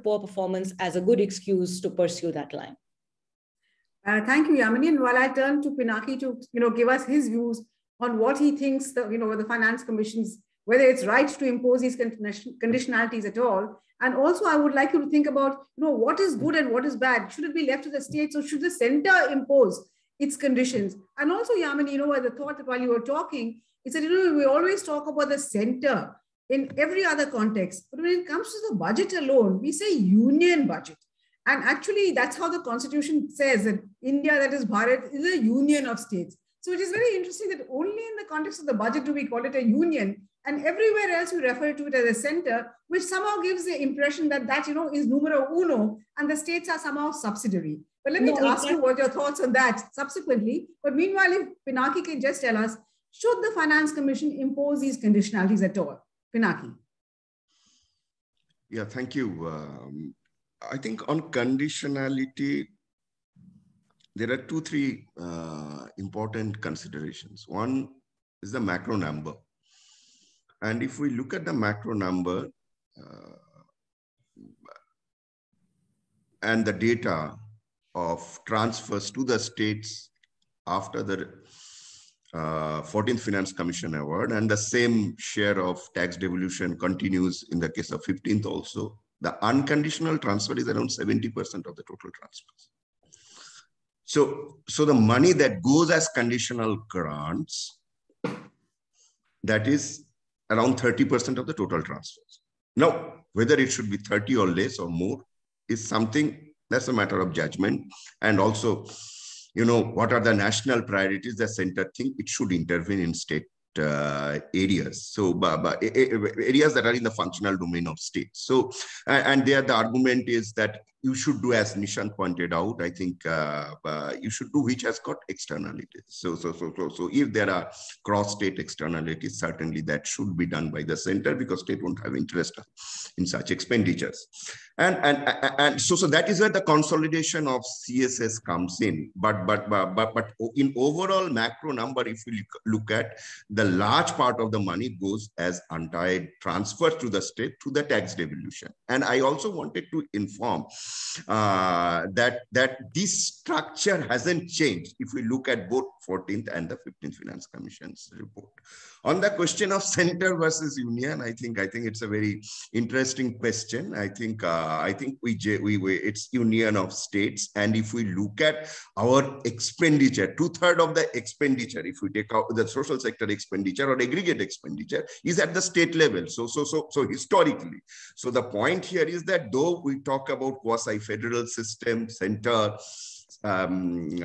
poor performance as a good excuse to pursue that line. Thank you, Yamini. And while I turn to Pinaki to give us his views on what he thinks the Finance Commission's, whether it's right to impose these conditionalities at all. And also, I would like you to think about what is good and what is bad. Should it be left to the states, or should the center impose its conditions? And also, Yamini, the thought that while you were talking, is that we always talk about the center in every other context, but when it comes to the budget alone, we say union budget. And actually, that's how the Constitution says that India, that is Bharat, is a union of states. So it is very interesting that only in the context of the budget do we call it a union, and everywhere else we refer to it as a center, which somehow gives the impression that is numero uno, and the states are somehow subsidiary. But let me ask you what your thoughts on that subsequently. But meanwhile, if Pinaki can just tell us, should the Finance Commission impose these conditionalities at all? Pinaki. Yeah, thank you. I think on conditionality, there are three important considerations. One is the macro number. And if we look at the macro number and the data of transfers to the states after the 14th Finance Commission Award, and the same share of tax devolution continues in the case of 15th also, the unconditional transfer is around 70% of the total transfers. So the money that goes as conditional grants, that is around 30% of the total transfers. Now, whether it should be 30 or less or more is something that's a matter of judgment. And also, what are the national priorities the center think it should intervene in state areas. So areas that are in the functional domain of states. So, and there the argument is that you should do, as Nishant pointed out, I think you should do which has got externalities. So if there are cross-state externalities, certainly that should be done by the center, because state won't have interest in such expenditures. And so that is where the consolidation of CSS comes in. But in overall macro number, if you look at, the large part of the money goes as untied transfers to the state through the tax devolution. And I also wanted to inform that this structure hasn't changed if we look at both 14th and the 15th Finance Commission's report. On the question of center versus union, I think it's a very interesting question. I think it's union of states, and if we look at our expenditure, 2/3 of the expenditure, if we take out the social sector expenditure or aggregate expenditure, is at the state level. So historically, so the point here is that though we talk about quasi-federal system, center, and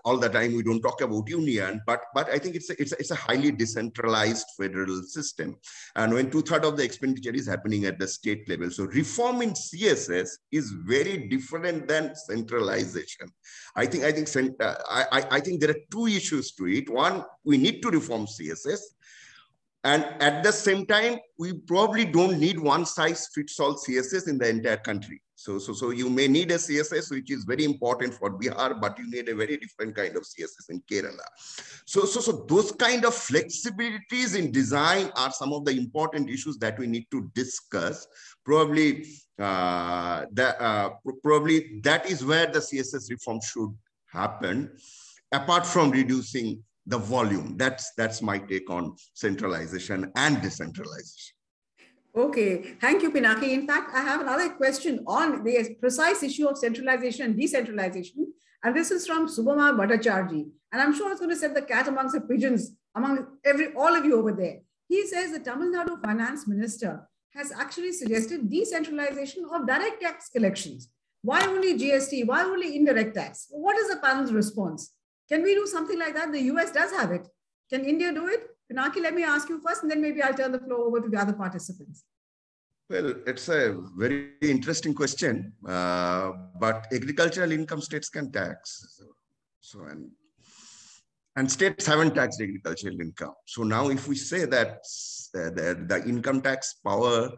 all the time we don't talk about union, but I think it's a highly decentralized federal system, and when 2/3 of the expenditure is happening at the state level, so reform in CSS is very different than centralization. I think there are two issues to it. One, we need to reform CSS. And at the same time, we probably don't need one-size-fits-all CSS in the entire country. So you may need a CSS, which is very important for Bihar, but you need a very different kind of CSS in Kerala. So those kind of flexibilities in design are some of the important issues that we need to discuss. Probably that is where the CSS reform should happen, apart from reducing the volume. That's my take on centralization and decentralization. Okay, thank you, Pinaki. In fact, I have another question on the precise issue of centralization and decentralization. And this is from Subhama Bhattacharjee. And I'm sure it's going to set the cat amongst the pigeons among all of you over there. He says the Tamil Nadu finance minister has actually suggested decentralization of direct tax collections. Why only GST? Why only indirect tax? What is the panel's response? Can we do something like that? The US does have it. Can India do it? Pinaki, let me ask you first, and then maybe I'll turn the floor over to the other participants. Well, it's a very interesting question, but agricultural income states can tax. And states haven't taxed agricultural income. So now if we say that the income tax power,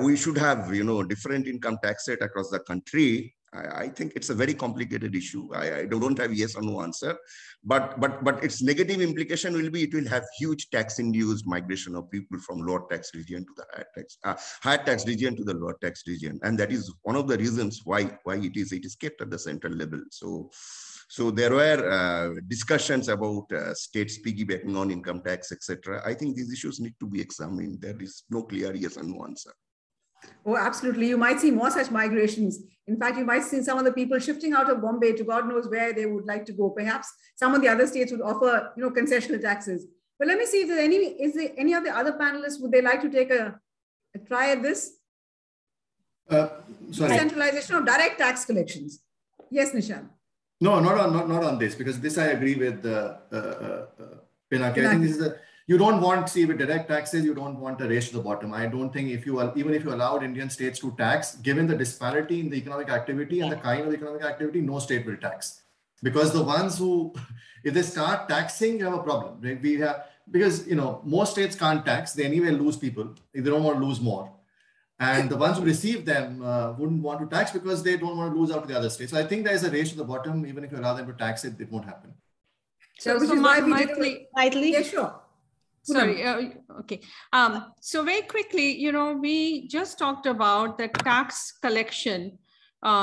we should have, different income tax rate across the country, I think it's a very complicated issue. I don't have yes or no answer, but its negative implication will be it will have huge tax-induced migration of people from lower tax region to the higher tax region to the lower tax region, and that is one of the reasons why it is kept at the central level. So there were discussions about states piggybacking on income tax, etc. I think these issues need to be examined. There is no clear yes or no answer. Oh, absolutely. You might see more such migrations. In fact, you might see some of the people shifting out of Bombay to God knows where they would like to go. Perhaps some of the other states would offer, concessional taxes. But let me see if there's any of the other panelists, would they like to take a try at this? Sorry. Decentralization of direct tax collections. Yes, Nishant. No, not on this, because this I agree with Pinaki. I think this is you don't want, see, with direct taxes, you don't want a race to the bottom. I don't think even if you allowed Indian states to tax, given the disparity in the economic activity and the kind of economic activity, no state will tax. Because the ones who, if they start taxing, you have a problem. Right? Because most states can't tax, they anyway lose people if they don't want to lose more. And the ones who receive them wouldn't want to tax because they don't want to lose out to the other states. So I think there is a race to the bottom. Even if you allow them to tax it, it won't happen. So Mythili. Yeah, sure. Sorry, okay. So very quickly, we just talked about that tax collection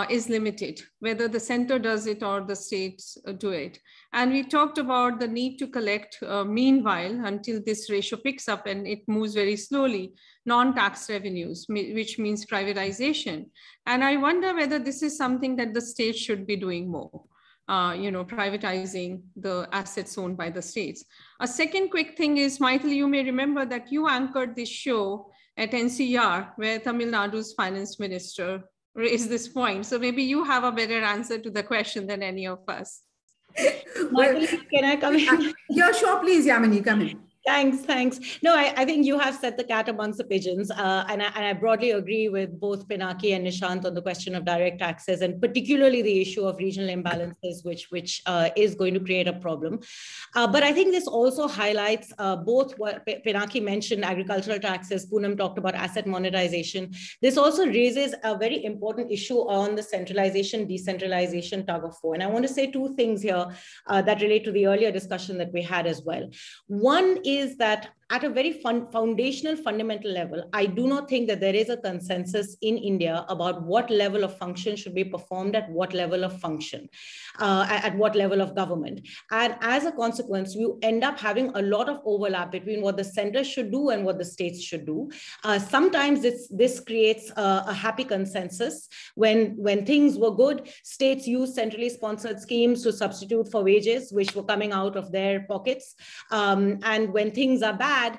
is limited, whether the center does it or the states do it. And we talked about the need to collect, meanwhile, until this ratio picks up and it moves very slowly, non-tax revenues, which means privatization. And I wonder whether this is something that the state should be doing more. Privatizing the assets owned by the states. A second quick thing is, Mythili, you may remember that you anchored this show at NCER, where Tamil Nadu's finance minister raised this point. So maybe you have a better answer to the question than any of us. Mythili, can I come in? Yeah, sure, please, Yamini, come in. Thanks. No, I think you have set the cat amongst the pigeons. And I broadly agree with both Pinaki and Nishant on the question of direct taxes, and particularly the issue of regional imbalances, which is going to create a problem. But I think this also highlights both what Pinaki mentioned, agricultural taxes, Poonam talked about asset monetization. This also raises a very important issue on the centralization, decentralization tug of war. And I want to say two things here that relate to the earlier discussion that we had as well. One is that at a very foundational, fundamental level, I do not think that there is a consensus in India about what level of function should be performed at what level of function, at what level of government. And as a consequence, you end up having a lot of overlap between what the center should do and what the states should do. Sometimes this creates a happy consensus. When things were good, states used centrally sponsored schemes to substitute for wages, which were coming out of their pockets. And when things are bad,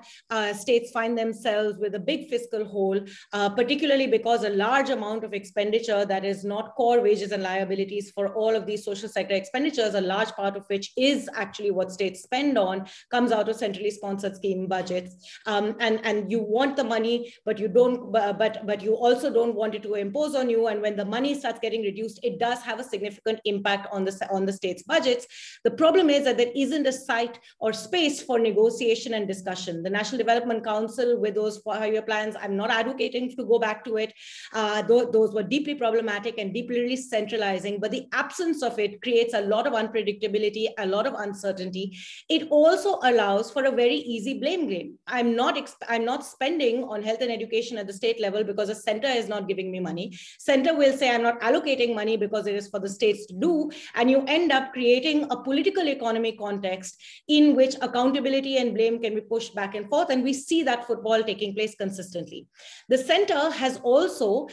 states find themselves with a big fiscal hole, particularly because a large amount of expenditure that is not core wages and liabilities for all of these social sector expenditures, a large part of which is actually what states spend on, comes out of centrally sponsored scheme budgets. And you want the money, but you don't, but you also don't want it to impose on you. And when the money starts getting reduced, it does have a significant impact on the state's budgets. The problem is that there isn't a site or space for negotiation and discussion. The National Development Council with those 5-year plans, I'm not advocating to go back to it. Those were deeply problematic and deeply centralizing, but the absence of it creates a lot of unpredictability, a lot of uncertainty. It also allows for a very easy blame game. I'm not spending on health and education at the state level because the center is not giving me money. Center will say I'm not allocating money because it is for the states to do. And you end up creating a political economy context in which accountability and blame can be pushed back and forth. And we see that football taking place consistently. The center has also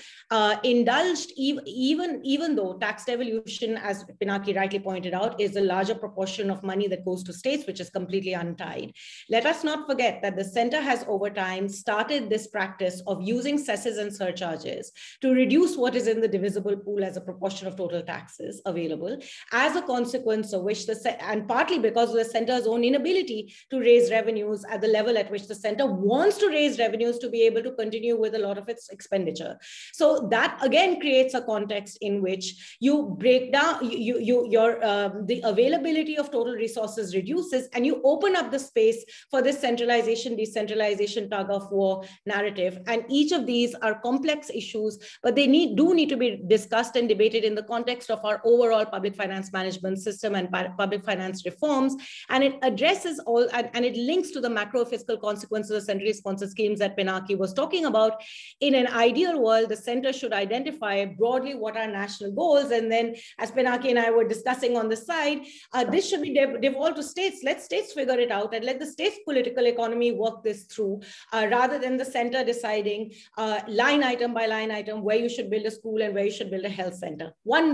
indulged, even though tax devolution, as Pinaki rightly pointed out, is a larger proportion of money that goes to states, which is completely untied. Let us not forget that the center has over time started this practice of using cesses and surcharges to reduce what is in the divisible pool as a proportion of total taxes available, as a consequence of which and partly because of the center's own inability to raise revenues at the level at which the center wants to raise revenues to be able to continue with a lot of its expenditure. So that again creates a context in which you break down, the availability of total resources reduces, and you open up the space for this centralization, decentralization tug of war narrative. And each of these are complex issues, but they do need to be discussed and debated in the context of our overall public finance management system and public finance reforms. And it addresses all, and it links to the macro fiscal consequences of centrally sponsored schemes that Pinaki was talking about. In an ideal world, the center should identify broadly what are national goals. And then, as Pinaki and I were discussing on the side, this should be devolved to states. Let states figure it out and let the state's political economy work this through, rather than the center deciding line item by line item where you should build a school and where you should build a health center.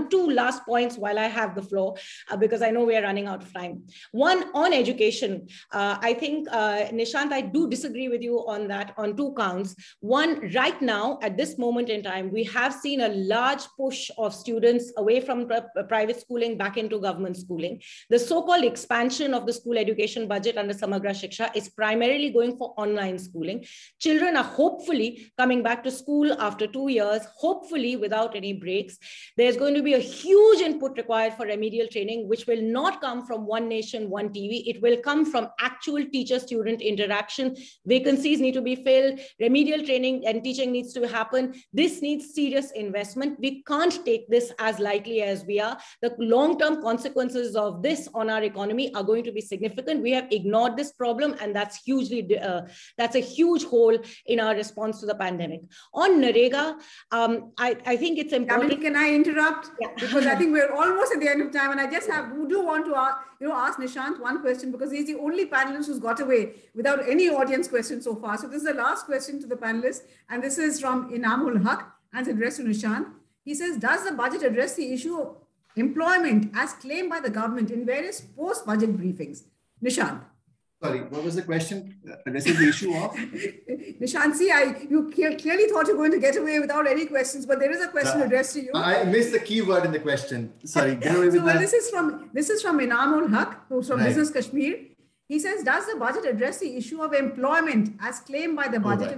Two last points while I have the floor, because I know we are running out of time. One, on education, I think, Nishant, I do disagree with you on that on two counts. One, right now, at this moment in time, we have seen a large push of students away from private schooling back into government schooling. The so-called expansion of the school education budget under Samagra Shiksha is primarily going for online schooling. Children are hopefully coming back to school after 2 years, hopefully without any breaks. There's going to be a huge input required for remedial training, which will not come from One Nation, One TV. It will come from actual teacher-student interaction. Vacancies need to be filled. Remedial training and teaching needs to happen. This needs serious investment. We can't take this as lightly as we are. The long-term consequences of this on our economy are going to be significant. We have ignored this problem, and that's a huge hole in our response to the pandemic. On NREGA, I think it's important. Yamini, can I interrupt? Yeah. Because I think we're almost at the end of time, and I just do want to ask Nishant one question, because he's the only panelist who's got away without any audience questions so far. So this is the last question to the panelists, and this is from Inamul Haq, and it's addressed to Nishant. He says, does the budget address the issue of employment as claimed by the government in various post-budget briefings? Nishant. Sorry, what was the question? This is the issue of? Nishant, see, you clearly thought you were going to get away without any questions, but there is a question addressed to you. I missed the key word in the question. Sorry, get away with that. This is from Inamul Haq, who's from Right. Business Kashmir. He says, does the budget address the issue of employment as claimed by the budget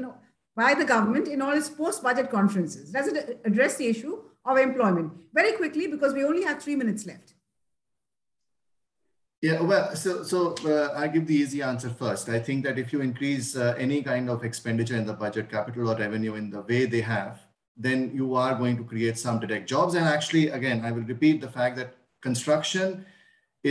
by the government in all its post-budget conferences? Does it address the issue of employment? Very quickly, because we only have 3 minutes left. Yeah, well, so I'll give the easy answer first. I think that if you increase any kind of expenditure in the budget, capital or revenue in the way they have, then you are going to create some direct jobs. And actually, again, I will repeat the fact that construction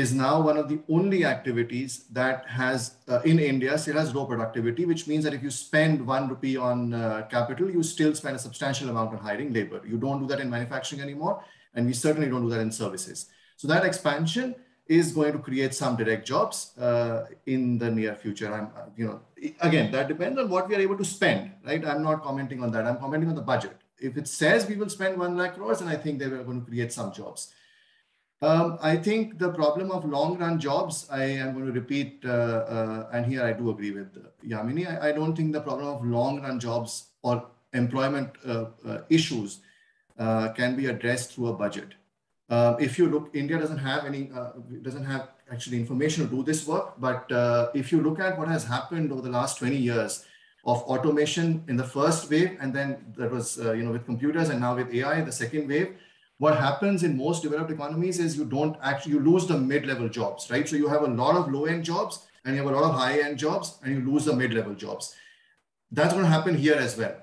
is now one of the only activities that has, in India, still has low productivity, which means that if you spend 1 rupee on capital, you still spend a substantial amount on hiring labor. You don't do that in manufacturing anymore, and we certainly don't do that in services. So that expansion is going to create some direct jobs in the near future. Again, that depends on what we are able to spend, right? I'm not commenting on that. I'm commenting on the budget. If it says we will spend 1 lakh crores, then I think they are going to create some jobs. I think the problem of long run jobs, I am going to repeat, and here I do agree with Yamini. I don't think the problem of long run jobs or employment issues can be addressed through a budget. If you look, India doesn't have actually information to do this work. But if you look at what has happened over the last 20 years of automation in the first wave, and then there was, with computers, and now with AI, the second wave, what happens in most developed economies is you lose the mid-level jobs, right? So you have a lot of low-end jobs and you have a lot of high-end jobs, and you lose the mid-level jobs. That's going to happen here as well.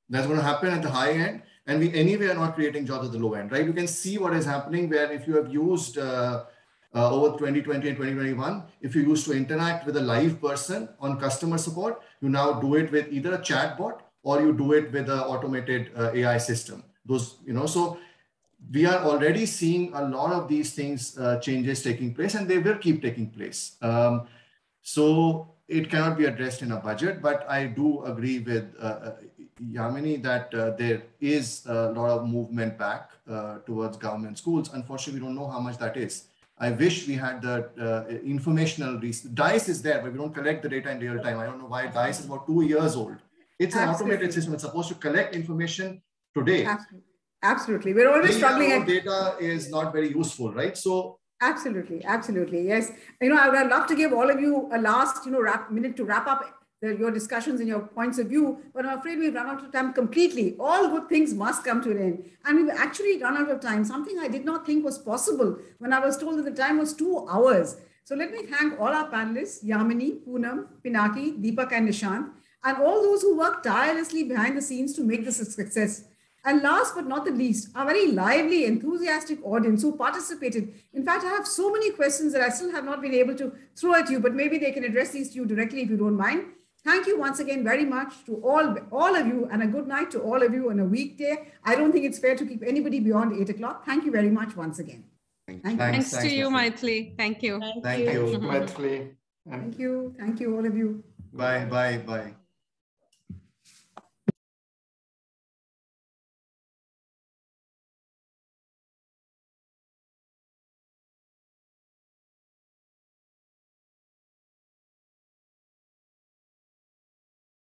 That's going to happen at the high end. And we anyway are not creating jobs at the low end, right? You can see what is happening where if you have used over 2020 and 2021, if you used to interact with a live person on customer support, you now do it with either a chatbot or you do it with an automated AI system. So we are already seeing a lot of these things, changes taking place, and they will keep taking place. So it cannot be addressed in a budget, but I do agree with Yamini that there is a lot of movement back towards government schools. Unfortunately, we don't know how much that is. I wish we had the informational reason. DICE is there, but we don't collect the data in real time. I don't know why DICE is about 2 years old. It's an automated system. It's supposed to collect information today. Absolutely. We're always struggling. Data is not very useful, right? So absolutely. Yes. I would love to give all of you a last, minute to wrap up your discussions and your points of view, but I'm afraid we've run out of time completely. All good things must come to an end. And we've actually run out of time, something I did not think was possible when I was told that the time was 2 hours. So let me thank all our panelists, Yamini, Poonam, Pinaki, Deepak and Nishant, and all those who worked tirelessly behind the scenes to make this a success. And last but not the least, our very lively, enthusiastic audience who participated. In fact, I have so many questions that I still have not been able to throw at you, but maybe they can address these to you directly if you don't mind. Thank you once again very much to all of you, and a good night to all of you on a weekday. I don't think it's fair to keep anybody beyond 8 o'clock. Thank you very much once again. Thanks to you, Mythili. Thank you. Thank you, Mythili. Thank you all of you. Bye.